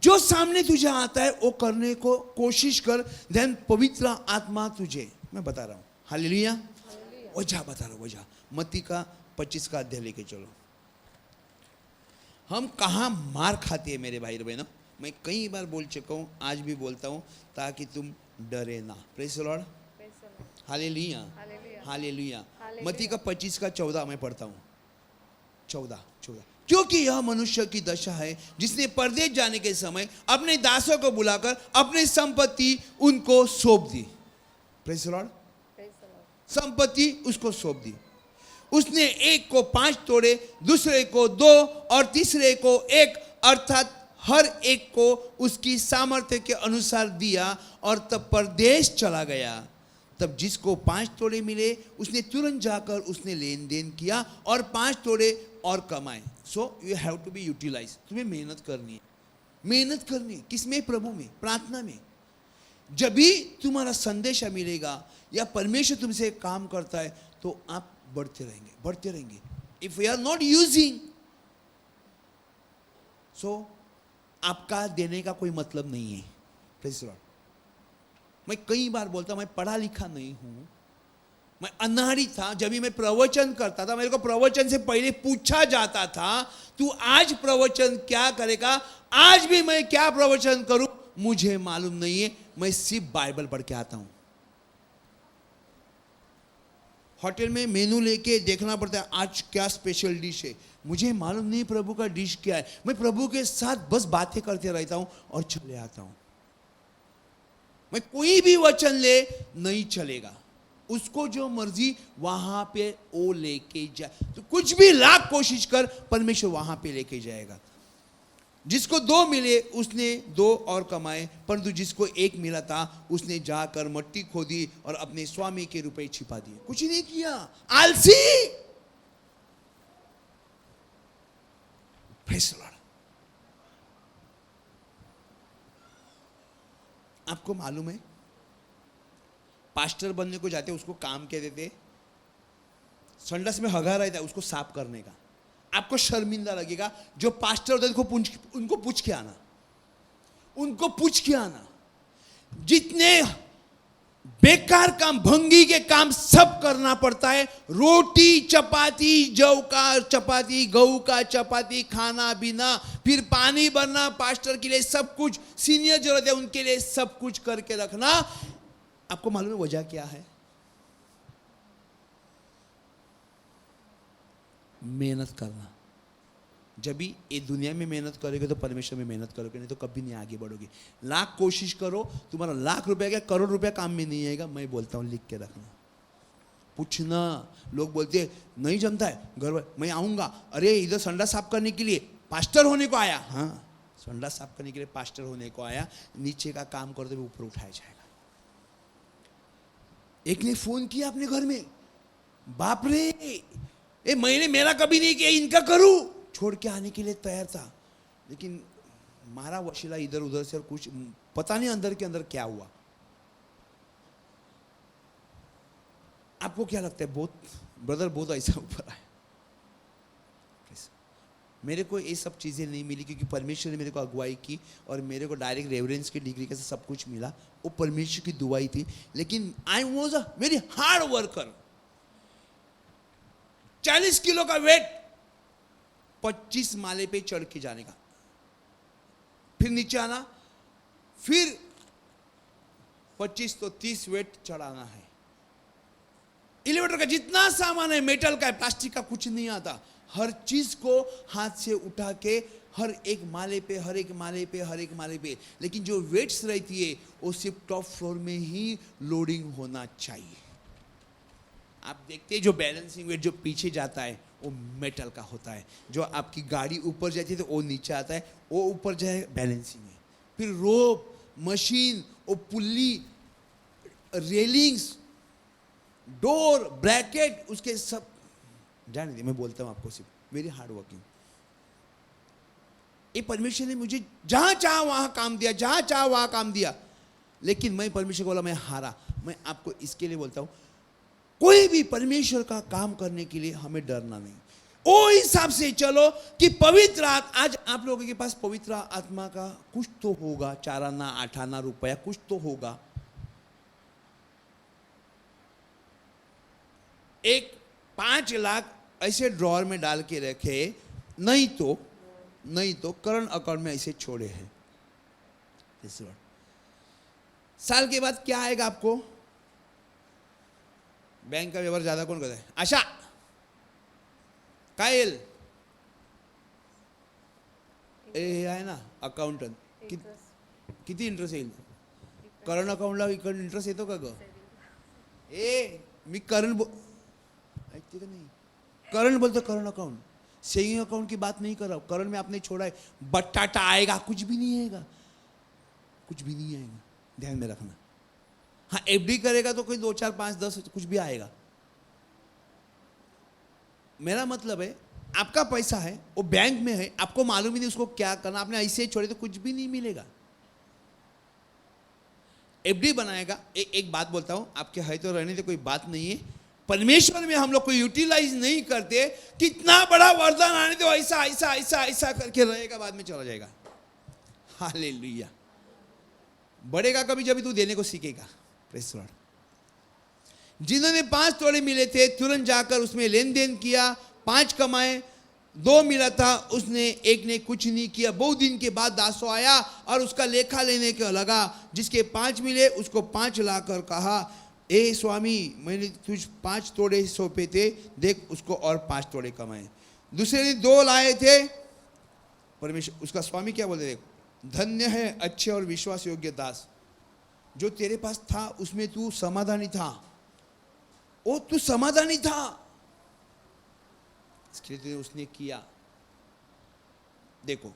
जो सामने तुझे आता है वो करने को कोशिश कर, देन पवित्र आत्मा तुझे, मैं बता रहा हूं, हालेलुया, वजह बता रहा हूं, वजह मत्ती का 25 का अध्याय लेके चलो। हम कहाँ मार खाते हैं मेरे भाई बहनों, मैं कई बार बोल चुका हूं, आज भी बोलता हूं, ताकि तुम डरे ना। Praise the Lord, hallelujah, hallelujah. मत्ती का 25 का 14 मैं पढ़ता हूं, 14। क्योंकि यह मनुष्य की दशा है जिसने परदेश जाने के समय अपने दासों को बुलाकर अपनी संपत्ति उनको सौंप दी। प्रेज़ द लॉर्ड, संपत्ति उसको सौंप दी। उसने एक को 5 तोड़े, दूसरे को 2 और तीसरे को 1, अर्थात हर एक को उसकी सामर्थ्य के अनुसार दिया और तब परदेश चला गया। तब जिसको 5 तोड़े मिले उसने तुरंत जाकर उसने लेन देन किया और 5 तोड़े और कमाए। So you have to be utilize, तुम्हें मेहनत करनी है, मेहनत करनी है। किसमें? प्रभु में, प्रार्थना में। जब भी तुम्हारा संदेश मिलेगा या परमेश्वर तुमसे काम करता है तो आप बढ़ते रहेंगे, बढ़ते रहेंगे। If we are not using, so आपका देने का कोई मतलब नहीं है। Praise the Lord. मैं कई बार बोलता हूं, मैं पढ़ा लिखा नहीं हूं, मैं अनाड़ी था। जब भी मैं प्रवचन करता था, मेरे को प्रवचन से पहले पूछा जाता था तू आज प्रवचन क्या करेगा? आज भी मैं क्या प्रवचन करूं मुझे मालूम नहीं है, मैं सिर्फ बाइबल पढ़ के आता हूं। होटल में मेनू लेके देखना पड़ता है आज क्या स्पेशल डिश है, मुझे मालूम नहीं प्रभु का डिश क्या है। मैं प्रभु के साथ बस बातें करते रहता हूं और चले आता हूं। मैं कोई भी वचन ले नहीं चलेगा, उसको जो मर्जी वहां पे वो लेके जाए। तो कुछ भी लाख कोशिश कर, परमेश्वर वहां पे लेके जाएगा। जिसको 2 मिले उसने 2 और कमाए, परंतु जिसको 1 मिला था उसने जाकर मट्टी खोदी और अपने स्वामी के रुपए छिपा दिए। कुछ नहीं किया, आलसी। Praise the Lord. आपको मालूम है पास्टर बनने को जाते उसको काम क्या देते? संडास में हगा रहता है उसको साफ करने का। आपको शर्मिंदा लगेगा, जो पास्टर होता है उनको पूछ के आना, उनको पूछ के आना। जितने बेकार काम, भंगी के काम सब करना पड़ता है। रोटी चपाती, जौ का चपाती, गऊ का चपाती, खाना पीना, फिर पानी भरना, पास्टर के लिए सब कुछ, सीनियर जो रहते हैं उनके लिए सब कुछ करके रखना। आपको मालूम है वजह क्या है? मेहनत करना। जब भी ये दुनिया में मेहनत करोगे तो परमेश्वर में मेहनत करोगे, नहीं तो कभी नहीं आगे बढ़ोगे। लाख कोशिश करो, तुम्हारा लाख रुपया क्या करोड़ रुपया काम में नहीं आएगा। मैं बोलता हूँ लिख के रखना, पूछना। लोग बोलते हैं नहीं जमता है घर, मैं आऊँगा। अरे इधर संडा साफ करने के लिए पास्टर होने को आया? हाँ, संडा साफ करने के लिए पास्टर होने को आया, नीचे का काम करते हुए ऊपर उठाया जाएगा। एक ने फोन किया अपने घर में, बाप रे ये मैंने मेरा कभी नहीं किया, इनका करूं, छोड़ के आने के लिए तैयार था, लेकिन मारा वशीला इधर उधर से, और कुछ पता नहीं अंदर के अंदर क्या हुआ। आपको क्या लगता है? बहुत ब्रदर बहुत ऐसा ऊपर आया। मेरे को ये सब चीज़ें नहीं मिली क्योंकि परमेश्वर ने मेरे को अगुवाई की और मेरे को डायरेक्ट रेवरेंस की डिग्री के साथ सब कुछ मिला। वो परमेश्वर की दुआई थी। लेकिन I was a very hard worker. 40 kilo का वेट 25 माले पे चढ़ के जाने का, फिर नीचे आना, फिर 25 तो 30 वेट चढ़ाना है। एलिवेटर का जितना सामान है, मेटल का है, प्लास्टिक का कुछ नहीं आता। हर चीज को हाथ से उठा के हर एक माले पे, हर एक माले पे, हर एक माले पे। लेकिन जो वेट्स रहती है वो सिर्फ टॉप फ्लोर में ही लोडिंग होना चाहिए। आप देखते हैं जो बैलेंसिंग वेट जो पीछे जाता है वो मेटल का होता है। जो आपकी गाड़ी ऊपर जाती है तो वो नीचे आता है, वो ऊपर जाए बैलेंसिंग है। फिर रोप, मशीन, वो पुल्ली, रेलिंग्स, डोर, ब्रैकेट, उसके सब जाने दे, मैं बोलता हूं आपको सिर्फ वेरी हार्ड वर्किंग। ये परमेश्वर ने मुझे जहां चाहा वहां काम दिया, जहां चाहा वहां काम दिया। लेकिन मैं परमेश्वर को बोला मैं हारा। मैं आपको इसके लिए बोलता हूं, कोई भी परमेश्वर का काम करने के लिए हमें डरना नहीं। वो हिसाब से चलो कि पवित्र आज आप लोगों के पास पवित्र आत्मा का कुछ तो होगा, 4 आना 8 आना रुपया कुछ तो होगा। एक 5 लाख ऐसे ड्रॉअर में डाल के रखे, नहीं तो करंट अकाउंट में ऐसे छोड़े हैं। साल के बाद क्या आएगा आपको? बैंक का व्यवहार ज्यादा कौन करता है? आशा, कायल, हे आहे ना अकाउंटंट, किती इंटरेस्ट येईल? करंट अकाउंटला इकडे इंटरेस्ट येतो का ग? मी करंट ऐकते का नहीं? करंट बोलते, करंट अकाउंट, सेविंग अकाउंट की बात नहीं कर रहा हूं। करंट में आपने छोड़ा है, बटाटा आएगा, कुछ भी नहीं आएगा, कुछ भी नहीं आएगा, ध्यान में रखना। हाँ, एफडी करेगा तो कोई 2 4 5 10 कुछ भी आएगा। मेरा मतलब है आपका पैसा है वो बैंक में है, आपको मालूम ही नहीं उसको क्या करना, आपने ऐसे ही छोड़े तो कुछ भी नहीं मिलेगा। एफडी बनाएगा। एक बात बोलता हूं, आपके है तो रहने तो कोई बात नहीं है। परमेश्वर में हम लोग को यूटिलाइज नहीं करते, कितना बड़ा वरदान आने दो, ऐसा ऐसा ऐसा ऐसा करके रहेगा, बाद में चला जाएगा। हालेलुया। बढ़ेगा कभी जब तू देने को सीखेगा। Praise the Lord. जिन्होंने 5 तोड़े मिले थे तुरंत जाकर उसमें लेन देन किया। 5 कमाए, 2 मिला था, उसने एक ने कुछ नहीं किया। बहुत दिन के बाद दासो आया और उसका लेखा लेने का लगा। जिसके 5 मिले उसको 5 लाकर कहा, ए स्वामी, मैंने तुझ 5 तोड़े सौंपे थे, देख उसको और 5 तोड़े कमाए। दूसरे ने 2 लाए थे। परमेश्वर, उसका स्वामी क्या बोलते, देख धन्य है अच्छे और विश्वास योग्य दास, जो तेरे पास था उसमें तू समाधानी था। ओ तू समाधानी था, इसके लिए उसने किया। देखो,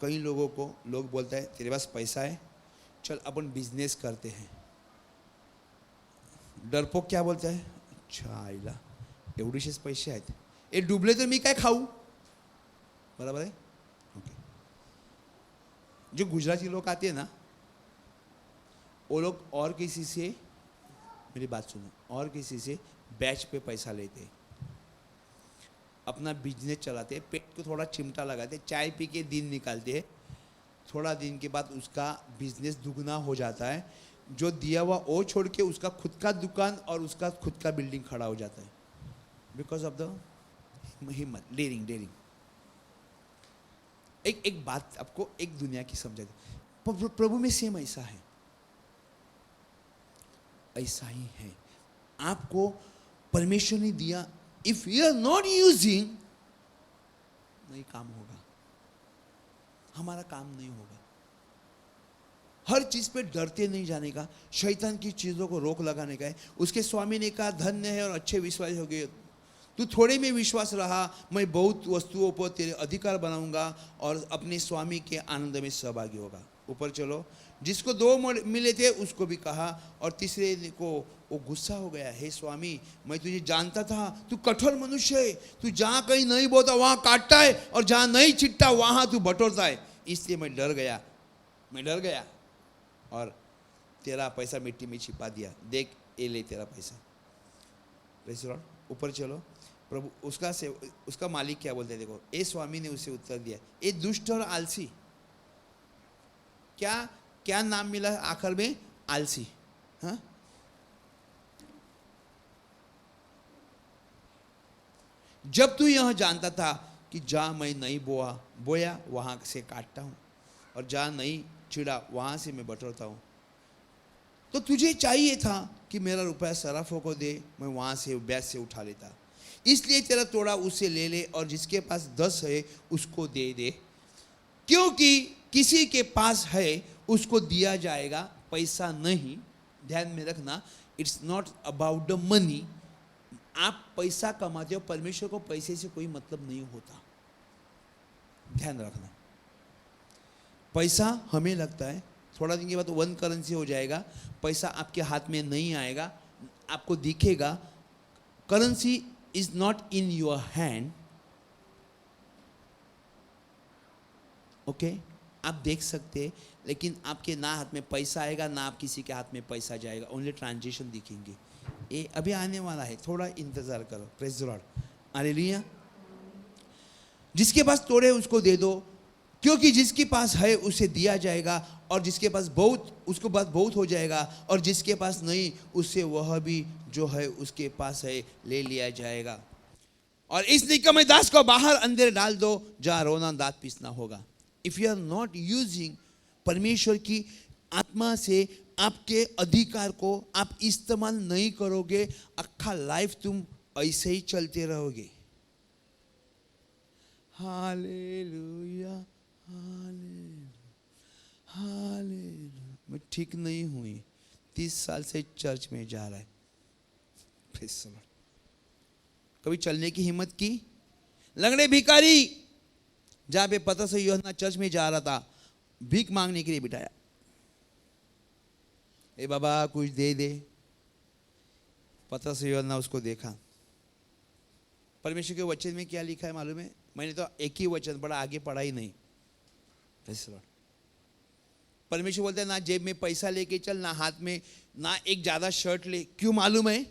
कई लोगों को लोग बोलता है तेरे पास पैसा है, चल अपन बिजनेस करते हैं। डरपोक क्या बोलता है, अच्छा आईला एवढेशेच पैसे आहेत, हे डुबले तर मी काय खाऊ? बराबर है, ओके। जो गुजराती लोग आते हैं ना, वो लोग और किसी से, मेरी बात सुनो, और किसी से बैच पे पैसा लेते, अपना बिजनेस चलाते, पेट को थोड़ा चिमटा लगाते, चाय पी के दिन निकालते, थोड़ा दिन के बाद उसका बिजनेस दुगना हो जाता है। जो दिया हुआ वो छोड़ के उसका खुद का दुकान और उसका खुद का बिल्डिंग खड़ा हो जाता है, बिकॉज ऑफ द हिम्मत, डेयरिंग। एक बात आपको एक दुनिया की समझा दी, प्रभु में सेम ऐसा है, ऐसा ही है। आपको परमेश्वर ने दिया, if you are not using, नहीं काम होगा, हमारा काम नहीं होगा। हर चीज पे डरते नहीं जाने का, शैतान की चीजों को रोक लगाने का है। उसके स्वामी ने कहा धन्य है और अच्छे विश्वास हो गए, तू थोड़े में विश्वास रहा, मैं बहुत वस्तुओं पर तेरे अधिकार बनाऊंगा और अपने स्वामी के आनंद में सहभागी होगा। ऊपर चलो। जिसको 2 मिले थे उसको भी कहा, और तीसरे को वो गुस्सा हो गया, हे स्वामी, मैं तुझे जानता था, तू कठोर मनुष्य है, तू जहाँ कहीं नहीं बोता वहाँ काटता है और जहाँ नहीं छिटता वहाँ तू बटोरता है, इसलिए मैं डर गया और तेरा पैसा मिट्टी में छिपा दिया। देख ये ले तेरा पैसा, प्रेज़ द लॉर्ड। ऊपर चलो। प्रभु उसका मालिक क्या बोलते हैं देखो। ए स्वामी ने उसे उत्तर दिया, ए दुष्ट और आलसी। क्या क्या नाम मिला आखिर में? आलसी। हाँ, जब तू यह जानता था कि जहाँ मैं नहीं बोया वहाँ से काटता हूँ, और जहाँ नहीं चिड़ा वहाँ से मैं बटोरता हूँ, तो तुझे चाहिए था कि मेरा रुपया सराफों को दे, मैं वहाँ से ब्याज से उठा लेता। इसलिए तेरा तोड़ा उससे ले ले, और जिसके पास 10 है उसको दे दे, क्योंकि किसी के पास है उसको दिया जाएगा, पैसा नहीं। ध्यान में रखना, it's not about the money. आप पैसा कमाते हो, परमेश्वर को पैसे से कोई मतलब नहीं होता। ध्यान रखना, पैसा हमें लगता है थोड़ा दिन के बाद 1 करेंसी हो जाएगा, पैसा आपके हाथ में नहीं आएगा, आपको दिखेगा। Currency is not in your hand. Okay, आप देख सकते हैं, लेकिन आपके ना हाथ में पैसा आएगा ना आप किसी के हाथ में पैसा जाएगा, ओनली ट्रांजेक्शन दिखेंगे। ये अभी आने वाला है, थोड़ा इंतजार करो। Praise the Lord, hallelujah. जिसके पास तोड़े उसको दे दो, क्योंकि जिसके पास है उसे दिया जाएगा, और जिसके पास बहुत उसको पास बहुत हो जाएगा, और जिसके पास नहीं उससे वह भी जो है उसके पास है ले लिया जाएगा। और इस निकम्मे दास को बाहर अंधेरे डाल दो, जहाँ रोना दांत पीसना होगा। If you are not using, परमेश्वर की आत्मा से आपके अधिकार को आप इस्तेमाल नहीं करोगे, अक्खा लाइफ तुम ऐसे ही चलते रहोगे। Hallelujah, hallelujah. मैं ठीक नहीं हुई, 30 साल से चर्च में जा रहा है। कभी चलने की हिम्मत की? लंगड़े भिखारी, जहां पे पतरस और यूहन्ना चर्च में जा रहा था, भीख मांगने के लिए बिठाया। ए बाबा कुछ दे दे। पतरस और यूहन्ना उसको देखा। परमेश्वर के वचन में क्या लिखा है मालूम है? मैंने तो एक ही वचन पढ़ा, आगे पढ़ा ही नहीं। परमेश्वर बोलते हैं ना जेब में पैसा लेके चल, ना हाथ में, ना एक ज्यादा शर्ट ले। क्यों मालूम है?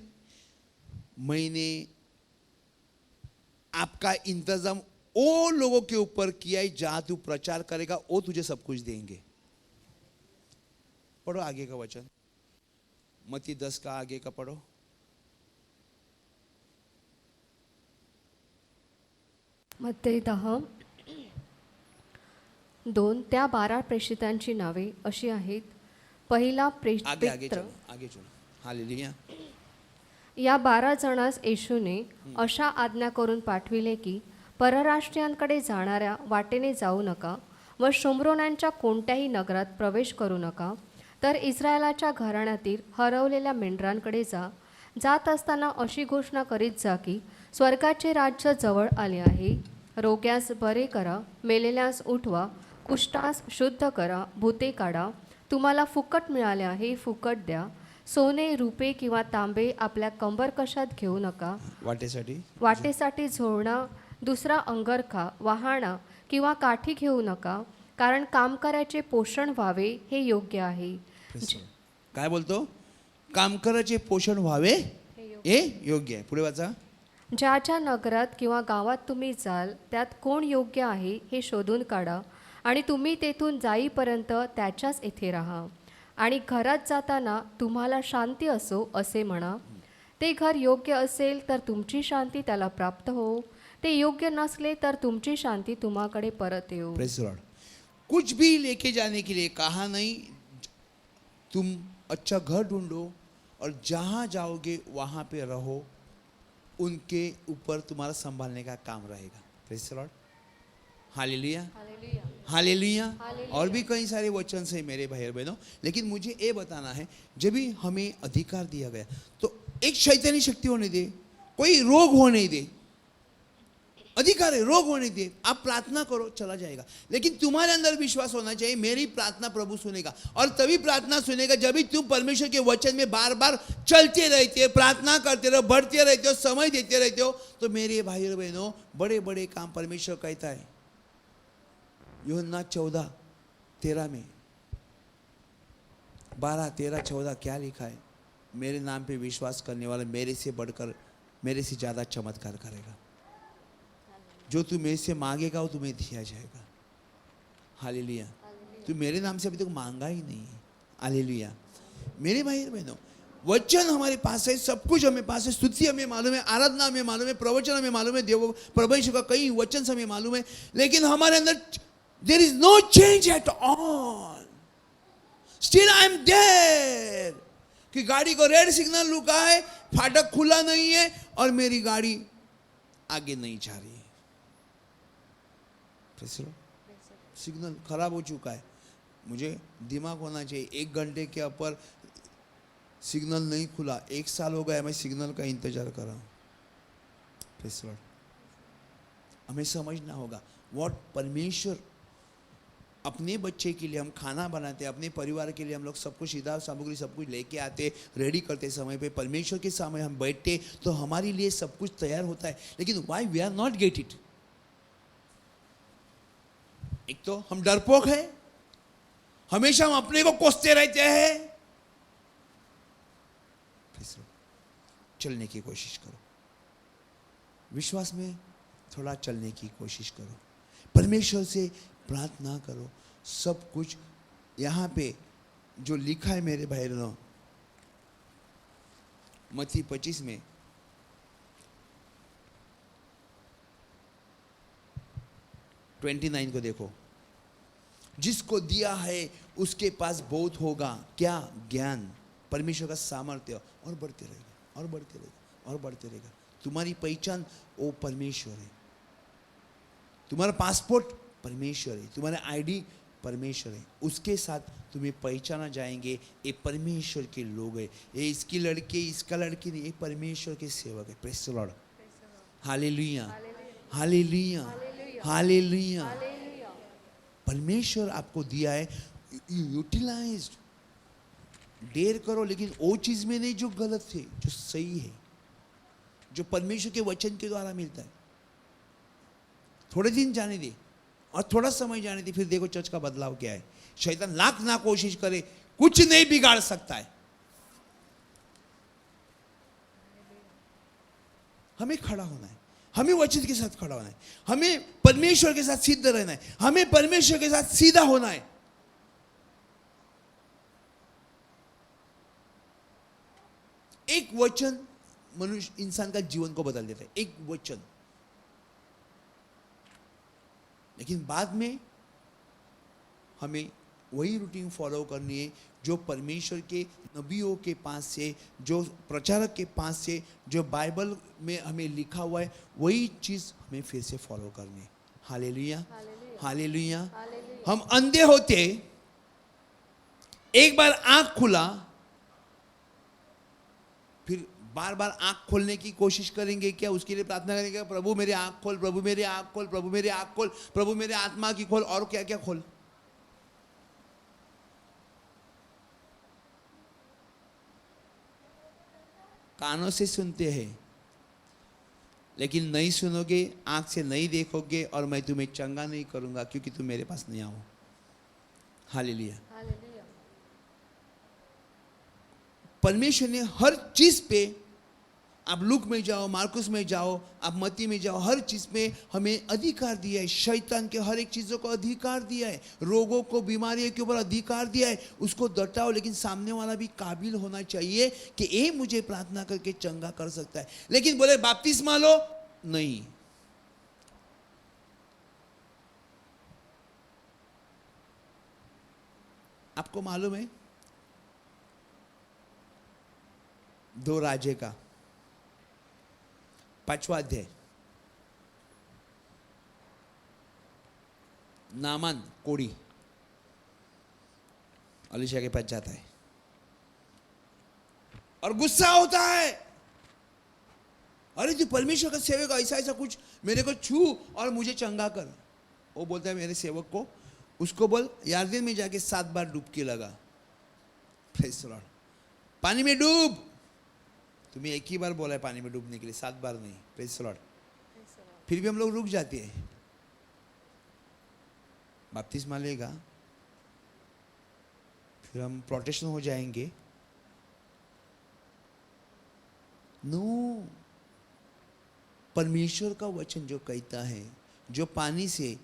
मैंने आपका इंतजाम वो लोगों के ऊपर किया है, जहां तू प्रचार करेगा वो तुझे सब कुछ देंगे। पढ़ो आगे का वचन, मत्ती 10 का आगे का पढ़ो। मत्ती 10:2 त्या 12 प्रेषितांची नावे अशी आहेत. पहिला आगे आगे पेत्र. चलो, आगे चलो। हालेलुया। या 12 जणांस येशूने अशा आज्ञा करून पाठविले की परराष्ट्रीयांकडे जाणाऱ्या वाटेने जाऊ नका, व शोम्रोनांच्या कोणत्याही नगरात प्रवेश करू नका, तर इस्रायलाच्या घराण्यातील हरवलेल्या मेंढरांकडे जात असताना अशी घोषणा करीत जा की स्वर्गाचे राज्य जवळ आले आहे. रोग्यास बरे करा, मेलेल्यास उठवा, कुष्ठास शुद्ध करा, भूते काढा. तुम्हाला फुकट मिळाले आहे, फुकट द्या. सोने, रुपे किंवा तांबे आपल्या कंबरकशात घेऊ नका. वाटेसाठी झोळणा, दुसरा अंगरखा, वहाणा किंवा काठी घेऊ नका, कारण कामकऱ्याचे पोषण व्हावे हे योग्य आहे. काय बोलतो? कामकऱ्याचे पोषण व्हावे हे योग्य आहे. पुढे वाचा. ज्या ज्या नगरात किंवा गावात तुम्ही जाल त्यात कोण योग्य आहे हे शोधून काढा, आणि तुम्ही तेथून जाईपर्यंत त्याच्याच येथे राहा. आणि घरात जाताना तुम्हाला शांती असो असे म्हणा. ते घर योग्य असेल तर तुमची शांती त्याला प्राप्त हो, ते योग्य नसले तर तुमची शांती तुम्हाकडे परत येऊ. Praise the Lord. कुछ भी लेके जाने के लिए कहा नहीं, तुम अच्छा घर ढूंढो और जहाँ जाओगे वहाँ पे रहो, उनके ऊपर तुम्हारा संभालने का काम रहेगा. Praise the Lord, hallelujah, hallelujah. और भी कई सारे वचन है मेरे भाई और बहनों, लेकिन मुझे ये बताना है, जब भी हमें अधिकार दिया गया तो एक शैतानी शक्ति होने दे, कोई रोग होने दे, अधिकार है, रोग होने दे. आप प्रार्थना करो, चला जाएगा, लेकिन तुम्हारे अंदर विश्वास होना चाहिए मेरी प्रार्थना प्रभु सुनेगा. और तभी प्रार्थना सुनेगा जब भी तुम परमेश्वर के वचन में बार बार चलते रहते हो, प्रार्थना करते रहो, बढ़ते रहते हो, समय देते रहते हो. तो मेरे भाई और बहनों, बड़े बड़े काम परमेश्वर कहता है. यूहन्ना 14:13 में 12, 13, 14 क्या लिखा है? मेरे नाम पे विश्वास करने वाला मेरे से बढ़कर मेरे से ज़्यादा चमत्कार करेगा। जो तू मेरे से मांगेगा वो तुम्हें दिया जाएगा। हालेलुया। तू मेरे नाम से अभी तक मांगा ही नहीं है। हालेलुया। मेरे भाई बहनों, वचन हमारे पास है, सब कुछ हमें पास है, स्तुति हमें मालूम है, आराधना हमें मालूम है, प्रवचन हमें मालूम है, देव परमेश्वर का कई वचन हमें मालूम है, लेकिन हमारे अंदर there is no change at all. Still I am there कि गाड़ी को रेड सिग्नल रुका है, फाटक खुला नहीं है और मेरी गाड़ी आगे नहीं जा रही है। सिग्नल खराब हो चुका है। मुझे दिमाग होना चाहिए, 1 घंटे के ऊपर सिग्नल नहीं खुला, 1 साल हो गया मैं सिग्नल का इंतजार कर रहा हूँ। हमें समझना होगा व्हाट परमेश्वर अपने बच्चे के लिए हम खाना बनाते, अपने परिवार के लिए हम लोग सब कुछ इधर सामग्री सब कुछ लेके आते, रेडी करते समय पे परमेश्वर के सामने हम बैठते तो हमारे लिए सब कुछ तैयार होता है, लेकिन why we are not get it. एक तो हम डरपोक है, हमेशा हम अपने को कोसते रहते हैं। चलने की कोशिश करो, विश्वास में थोड़ा चलने की कोशिश करो, परमेश्वर से प्रार्थना करो। सब कुछ यहां पे जो लिखा है मेरे भाई बहनों, मत्ती 25 में 29 को देखो, जिसको दिया है उसके पास बहुत होगा, क्या ज्ञान, परमेश्वर का सामर्थ्य, और बढ़ते रहेगा और बढ़ते रहेगा और बढ़ते रहेगा। तुम्हारी पहचान वो परमेश्वर है, तुम्हारा पासपोर्ट परमेश्वर है, तुम्हारा आईडी परमेश्वर है, उसके साथ तुम्हें पहचाना जाएंगे ये परमेश्वर के लोग हैं, ये इसकी लड़के इसका लड़की नहीं, ये परमेश्वर के सेवक है। Praise the Lord. Hallelujah hallelujah hallelujah. परमेश्वर आपको दिया है, यूटिलाइज्ड, देर करो लेकिन वो चीज में नहीं जो गलत है, जो सही है, जो परमेश्वर के वचन के द्वारा मिलता है। थोड़े दिन जाने दे और थोड़ा समय जाने दे, फिर देखो चर्च का बदलाव क्या है। शैतान लाख ना कोशिश करे, कुछ नहीं बिगाड़ सकता है। हमें खड़ा होना है, हमें वचन के साथ खड़ा होना है, हमें परमेश्वर के साथ सिद्ध रहना है, हमें परमेश्वर के साथ सीधा होना है। एक वचन मनुष्य इंसान का जीवन को बदल देता है, एक वचन। लेकिन बाद में हमें वही रूटीन फॉलो करनी है जो परमेश्वर के नबियों के पास से, जो प्रचारक के पास से, जो बाइबल में हमें लिखा हुआ है, वही चीज हमें फिर से फॉलो करनी है। Hallelujah hallelujah. हम अंधे होते, एक बार आंख खुला, फिर बार बार आंख खोलने की कोशिश करेंगे क्या? उसके लिए प्रार्थना करेंगे, प्रभु मेरी आंख खोल, प्रभु मेरी आंख खोल, प्रभु मेरी आंख खोल, प्रभु मेरे आत्मा की खोल, और क्या क्या खोल। कानों से सुनते हैं लेकिन नहीं सुनोगे, आंख से नहीं देखोगे, और मैं तुम्हें चंगा नहीं करूंगा क्योंकि तुम मेरे पास नहीं आओ। हालेलुया। परमेश्वर ने हर चीज पे, आप लूक में जाओ, मार्कुस में जाओ, आप मत्ती में जाओ, हर चीज में हमें अधिकार दिया है। शैतान के हर एक चीजों को अधिकार दिया है, रोगों को, बीमारियों के ऊपर अधिकार दिया है। उसको डटाओ, लेकिन सामने वाला भी काबिल होना चाहिए कि ये मुझे प्रार्थना करके चंगा कर सकता है। लेकिन बोले बपतिस्मा लो, नहीं। आपको मालूम है 2 राजे का 5वां अध्याय, नामान कोड़ी अलीशा के पास जाता है और गुस्सा होता है, अरे तू परमेश्वर का सेवक, ऐसा ऐसा कुछ मेरे को छू और मुझे चंगा कर। वो बोलता है मेरे सेवक को, उसको बोल यार्दन में जाके 7 बार डुबकी लगा। Praise the Lord. पानी में डूब। तुम्हें एक ही बार बोला है पानी में डूबने के लिए, 7 बार नहीं। Praise the Lord. फिर भी हम लोग रुक जाते हैं। बपतिस्मा लेगा, फिर हम प्रोटेक्शन हो जाएंगे। नो, परमेश्वर का वचन जो कहता है, जो पानी से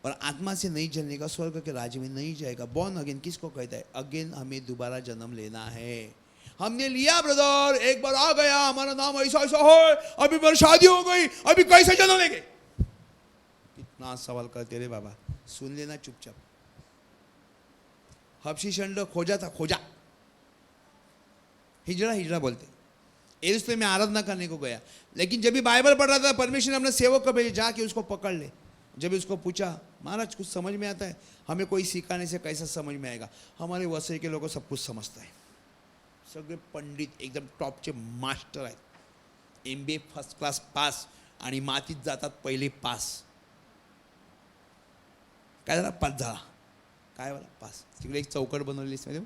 और आत्मा से नहीं जलने का स्वर्ग के राज्य में नहीं जाएगा। बॉर्न अगेन किसको कहता है? अगेन हमें दोबारा जन्म लेना है। हमने लिया ब्रदर, एक बार आ गया, हमारा नाम ऐसा ऐसा हो, अभी मेरी शादी हो गई, अभी कैसे जन्म लेंगे? कितना सवाल करते रे बाबा, सुन लेना चुपचाप। हबशी शंड खोजा था, खोजा, हिजड़ा हिजड़ा बोलते। यरूशलेम में आराधना करने को गया, लेकिन जब भी बाइबल पढ़ रहा था, परमेश्वर ने अपने सेवक को भेजा, जाके उसको पकड़ ले। जब उसको पूछा, महाराज कुछ समझ में आता है? हमें कोई सिखाने से कैसा समझ में आएगा? हमारे वसई के लोगों सब कुछ समझता है, सगळे पंडित एकदम टॉपचे मास्टर आहेत, MBA फर्स्ट क्लास पास, आणि मातीत जातात पहिले पास। काय झाला? पास झाला। काय वाला? पास। तिकडे एक चौकट बनवलेली आहे,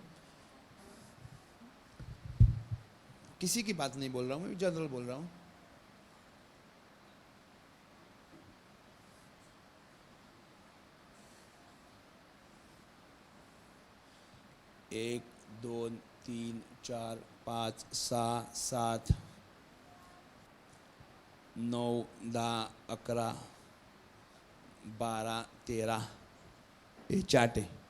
किसी की बात नहीं बोल रहा हूँ मैं, जनरल बोल रहा हूँ। एक, दोन, तीन, चार, 5, 6, 7, 9, 10, 11, 12, 13, हे चार्ट आहे।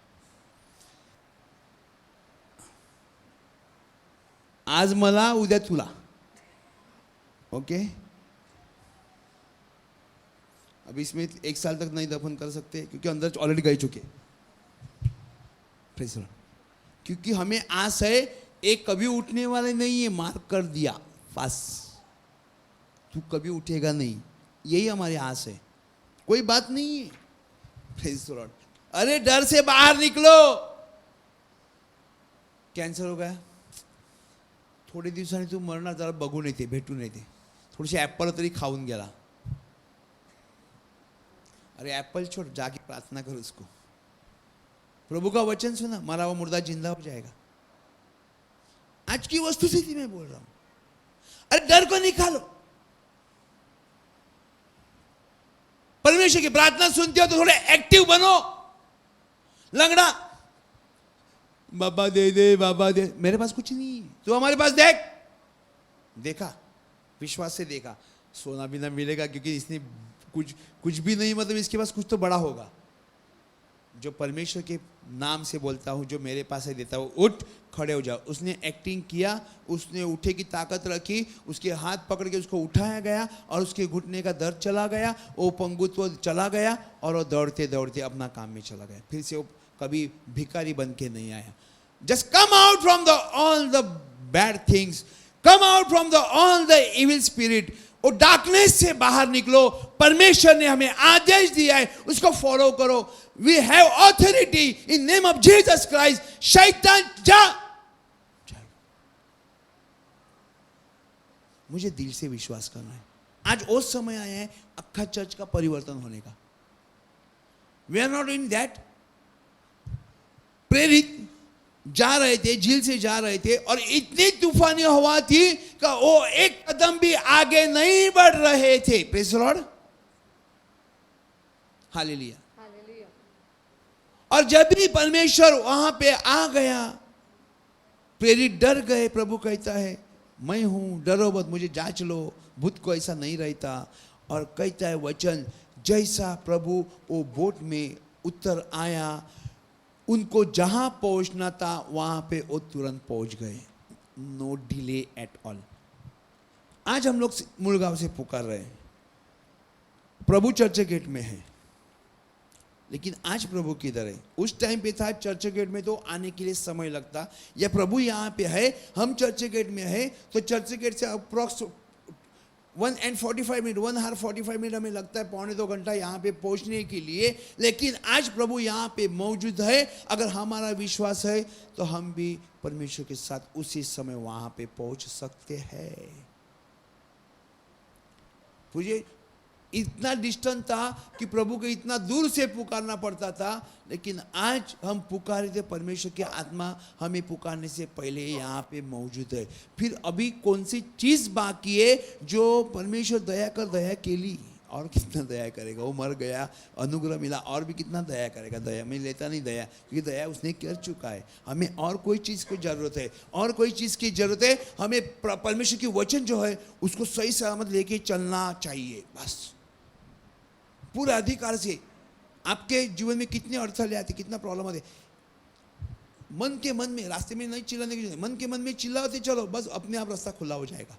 आज मला, उद्या तुला, ओके? अब इसमें 1 साल तक नहीं दफन कर सकते, क्योंकि अंदर ऑलरेडी गए चुके। Praise the Lord. क्योंकि हमें आस है, एक कभी उठने वाले नहीं है, मार्क कर दिया पास, तू कभी उठेगा नहीं, यही हमारी आस है, कोई बात नहीं है। Praise the Lord. अरे डर से बाहर निकलो। कैंसर हो गया, थोडे दिवसांनी तू मरणार, जरा बघून येते, भेटून येते, थोडीशी ॲपल तरी खाऊन गेला। अरे एप्पल छोड़, जाके प्रार्थना कर उसको, प्रभु का वचन सुना, मरा हुआ मुर्दा जिंदा हो जाएगा। आज की वस्तुस्थिति में बोल रहा हूं। अरे डर को निकालो। परमेश्वर की प्रार्थना सुनते हो तो थोड़े एक्टिव बनो। लंगड़ा, बाबा दे दे, बाबा दे, मेरे पास कुछ नहीं है, तू हमारे पास देख। देखा, विश्वास से देखा, सोना भी ना मिलेगा, क्योंकि इसने कुछ भी नहीं, मतलब इसके पास कुछ तो बड़ा होगा। जो परमेश्वर के नाम से बोलता हूँ, जो मेरे पास है देता हूँ, उठ खड़े हो जाओ। उसने एक्टिंग किया, उसने उठे की ताकत रखी, उसके हाथ पकड़ के उसको उठाया गया और उसके घुटने का दर्द चला गया, वो पंगुत्व चला गया और वो दौड़ते दौड़ते अपना काम में चला गया। फिर से वो कभी भिखारी बन के नहीं आया। Just come out from the all the bad things, come out from the all the evil spirit. वो डार्कनेस से बाहर निकलो। परमेश्वर ने हमें आदेश दिया है, उसको फॉलो करो। We have authority in name of Jesus Christ. शैतान जा। मुझे दिल से विश्वास करना है, आज वो समय आया है अक्खा चर्च का परिवर्तन होने का। We are not in that. प्रेरित जा रहे थे, झील से जा रहे थे, और इतनी तूफानी हवा थी कि वो एक कदम भी आगे नहीं बढ़ रहे थे। Praise the Lord, hallelujah. और जब भी परमेश्वर वहां पे आ गया, प्रेरित डर गए। प्रभु कहता है, मैं हूं, डरो मत, मुझे जांच लो, भूत को ऐसा नहीं रहता। और कहता है वचन, जैसा प्रभु वो बोट में उतर आया, उनको जहां पहुंचना था वहां पे वो तुरंत पहुंच गए। No delay at all. आज हम लोग मुलगांव से पुकार रहे हैं, प्रभु चर्च गेट में है, लेकिन आज प्रभु किधर है? उस टाइम पे था चर्च गेट में तो आने के लिए समय लगता, या प्रभु यहाँ पे है, हम चर्च गेट में है, तो चर्च गेट से अप्रॉक्स 1 hour 45 minute हमें लगता है, 1.25 घंटा यहाँ पे पहुँचने के लिए। लेकिन आज प्रभु यहाँ पे मौजूद है। अगर हमारा विश्वास है तो हम भी परमेश्वर के साथ उसी समय वहाँ पे पहुँच सकते हैं। मुझे इतना डिस्टेंस था कि प्रभु को इतना दूर से पुकारना पड़ता था, लेकिन आज हम पुकारे थे, परमेश्वर की आत्मा हमें पुकारने से पहले यहाँ पे मौजूद है। फिर अभी कौन सी चीज़ बाकी है जो परमेश्वर दया कर दया केली, और कितना दया करेगा, वो मर गया, अनुग्रह मिला, और भी कितना दया करेगा। दया मैं लेता नहीं दया, क्योंकि दया उसने कर चुका है। हमें और कोई चीज़ की जरूरत है, और कोई चीज़ की जरूरत है। हमें परमेश्वर की वचन जो है उसको सही सलामत लेके चलना चाहिए, बस पूरे अधिकार से। आपके जीवन में कितने अड़थले आते, कितना प्रॉब्लम आते, मन के मन में, रास्ते में नहीं चिल्लाने की, मन के मन में चिल्लाते चलो, बस अपने आप रास्ता खुला हो जाएगा,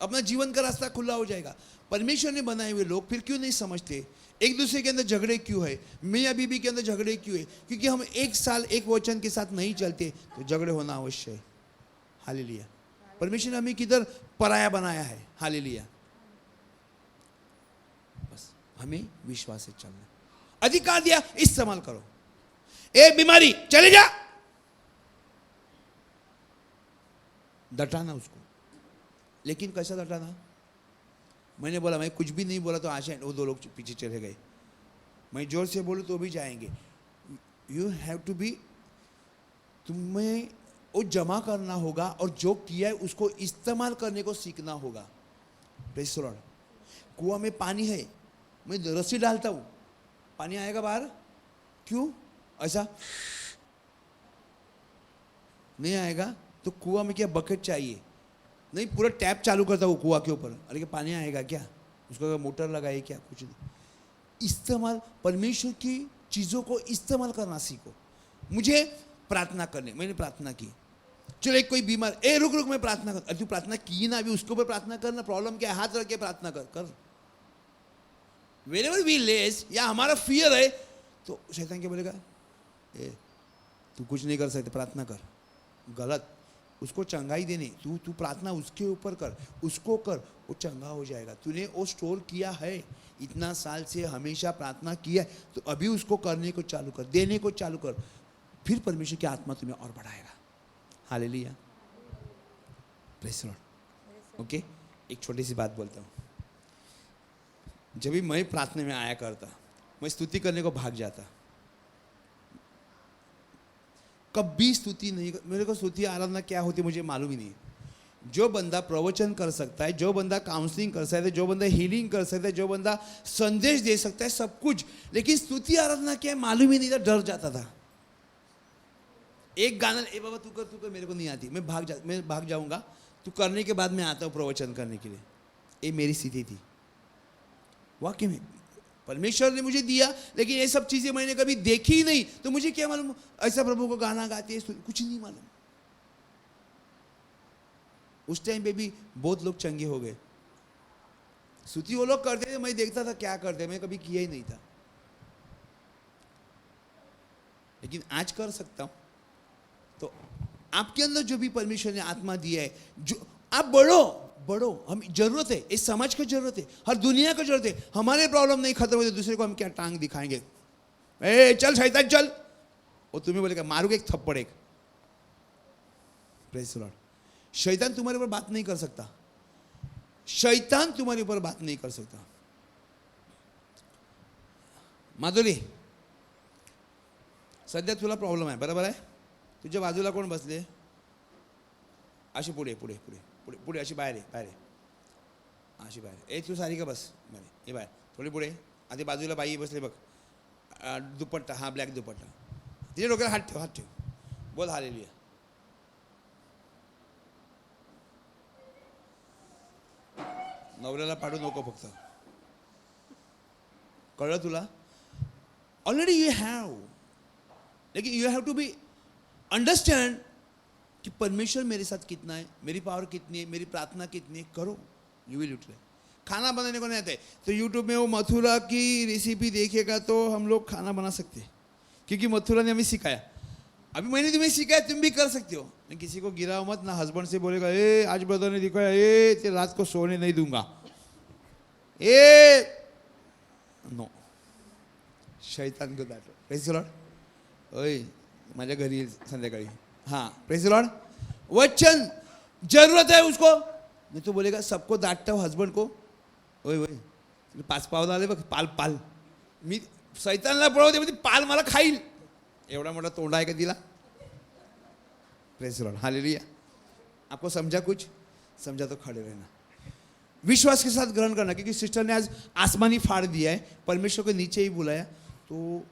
अपना जीवन का रास्ता खुला हो जाएगा। परमेश्वर ने बनाए हुए लोग फिर क्यों नहीं समझते? एक दूसरे के अंदर झगड़े क्यों है, मियाँ बीबी के अंदर झगड़े क्यों है? क्योंकि हम एक साल एक वचन के साथ नहीं चलते, तो झगड़े होना अवश्य है। हालेलुया। परमेश्वर ने हमें किधर पराया बनाया है। हालेलुया। बस हमें विश्वास से चलना, अधिकार दिया, इस्तेमाल करो। ए बीमारी, चले जा, डटाना उसको। लेकिन कैसा डटाना? मैंने बोला, मैं कुछ भी नहीं बोला तो आशा, वो 2 लोग पीछे चले गए। मैं जोर से बोलूं तो भी जाएंगे। यू हैव टू बी, तुम्हें वो जमा करना होगा, और जो किया है उसको इस्तेमाल करने को सीखना होगा। Praise the Lord. कुआं में पानी है, मैं रस्सी डालता हूँ, पानी आएगा बाहर? क्यों ऐसा? नहीं आएगा। तो कुआं में क्या बकेट चाहिए? नहीं, पूरा टैप चालू करता हूँ कुआं के ऊपर, अरे क्या पानी आएगा क्या? उसको मोटर लगाए क्या? कुछ नहीं। इस्तेमाल, परमेश्वर की चीज़ों को इस्तेमाल करना सीखो। मुझे प्रार्थना करने, मैंने प्रार्थना की, चलो एक कोई बीमार, ए रुक रुक, मैं प्रार्थना कर। अरे तू प्रार्थना की ना, अभी उसके ऊपर प्रार्थना करना। प्रॉब्लम क्या है? हाथ रख के प्रार्थना कर। वेरेवर वी लेस, या हमारा फियर है, तो शैतान क्या बोलेगा? ए तू कुछ नहीं कर सकते, प्रार्थना कर। गलत। उसको चंगाई देने, तू प्रार्थना उसके ऊपर कर, उसको कर, वो चंगा हो जाएगा। तूने वो स्टोर किया है, इतना साल से हमेशा प्रार्थना किया है, तो अभी उसको करने को चालू कर, देने को चालू कर, फिर परमेश्वर की आत्मा तुम्हें और बढ़ाएगा। Hallelujah. Praise the Lord. Okay, एक छोटी सी बात बोलता हूँ। जब भी मैं प्रार्थना में आया करता, मैं स्तुति करने को भाग जाता, कभी स्तुति नहीं। मेरे को स्तुति आराधना क्या होती मुझे मालूम ही नहीं। जो बंदा प्रवचन कर सकता है, जो बंदा काउंसलिंग कर सकता है, जो बंदा हीलिंग कर सकता है, जो बंदा संदेश दे सकता है, सब कुछ, लेकिन स्तुति आराधना क्या है मालूम ही नहीं था, डर जाता था। एक गाना, ए बाबा तू कर, मेरे को नहीं आती, मैं भाग जाऊंगा, तू करने के बाद मैं आता हूँ प्रवचन करने के लिए। ये मेरी स्थिति थी वाकई में। परमेश्वर ने मुझे दिया, लेकिन ये सब चीजें मैंने कभी देखी ही नहीं, तो मुझे क्या मालूम ऐसा प्रभु को गाना गाते हैं, कुछ नहीं मालूम। उस टाइम पे भी बहुत लोग चंगे हो गए। स्तुति वो लोग करते थे, मैं देखता था क्या करते, मैं कभी किया ही नहीं था, लेकिन आज कर सकता हूं। तो आपके अंदर जो भी परमेश्वर ने आत्मा दिया है, जो आप बढ़ो, हम जरूरत है, इस समाज का जरूरत है, हर दुनिया का जरूरत है। हमारे प्रॉब्लम नहीं खत्म होते, दूसरे को हम क्या टांग दिखाएंगे? ए चल शैतान चल, वो तुम्हें बोलेगा मारूंगा एक थप्पड़ एक। Praise the Lord. शैतान तुम्हारे ऊपर बात नहीं कर सकता, शैतान तुम्हारे ऊपर बात नहीं कर सकता। माधुरी, सध्या तुला प्रॉब्लेम आहे, बरोबर आहे? तुझ्या बाजूला कोण बसले? अशी पुढे अशी बाहेर आहे, अशी बाहेर। ए तू सारी का बस मध्ये, हे बाहेर थोडी पुढे। आधी बाजूला बाई बसले बघ, दुपट्टा, हा ब्लॅक दुपट्टा, तिच्या डोक्याला हात ठेव, बोल हालेलुया। नवऱ्याला पाडू नको फक्त, कळलं तुला? ऑलरेडी यू हैव, लेकिन you have to be understand कि परमेश्वर मेरे साथ कितना है, मेरी पावर कितनी है, मेरी प्रार्थना कितनी है। करो, यू विल यूटिलाइज। खाना बनाने को नहीं आता है तो यूट्यूब में वो मथुरा की रेसिपी देखेगा तो हम लोग खाना बना सकते हैं, क्योंकि मथुरा ने हमें सिखाया। अभी मैंने तुम्हें सिखाया, तुम भी कर सकते हो। मैं किसी को गिराओ मत ना, हस्बैंड से बोलेगा ए आज ब्रदर ने दिखाया, ए ते रात को सोने नहीं दूंगा, ए नो, शैतान को दाटो। Praise the Lord. ओय माझ्या घरी येईल संध्याकाळी, हाँ प्रेज द लॉर्ड। वचन जरूरत है उसको, नहीं तो बोलेगा सबको डांटता हूँ हस्बैंड को, ओय ओय 5 पाव आले बघ, पाल मी सैतानला पळवते, म्हणजे पाल मला खाईल, एवढा मोठा तोंड आहे का तिला? Praise the Lord, hallelujah. आपको समझा? कुछ समझा तो खड़े रहना। विश्वास के साथ ग्रहण करना, क्योंकि सिस्टर ने आज आसमानी फाड़ दिया है, परमेश्वर को नीचे ही बुलाया, तो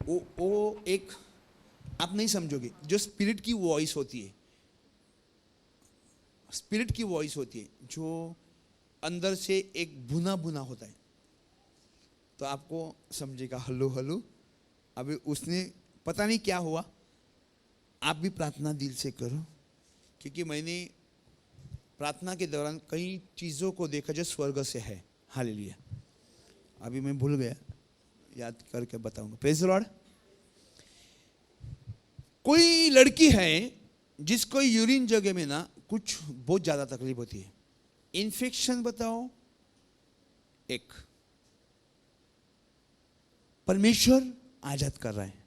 वो एक आप नहीं समझोगे, जो स्पिरिट की वॉइस होती है, स्पिरिट की वॉइस होती है, जो अंदर से एक भुना भुना होता है, तो आपको समझेगा हल्लू हल्लू। अभी उसने पता नहीं क्या हुआ, आप भी प्रार्थना दिल से करो, क्योंकि मैंने प्रार्थना के दौरान कई चीज़ों को देखा जो स्वर्ग से है। हालेलुया। अभी मैं भूल गया, याद करके बताऊंगा। Praise the Lord. कोई लड़की है जिसको यूरिन जगह में ना कुछ बहुत ज़्यादा तकलीफ होती है, इन्फेक्शन बताओ एक, परमेश्वर आजाद कर रहा है।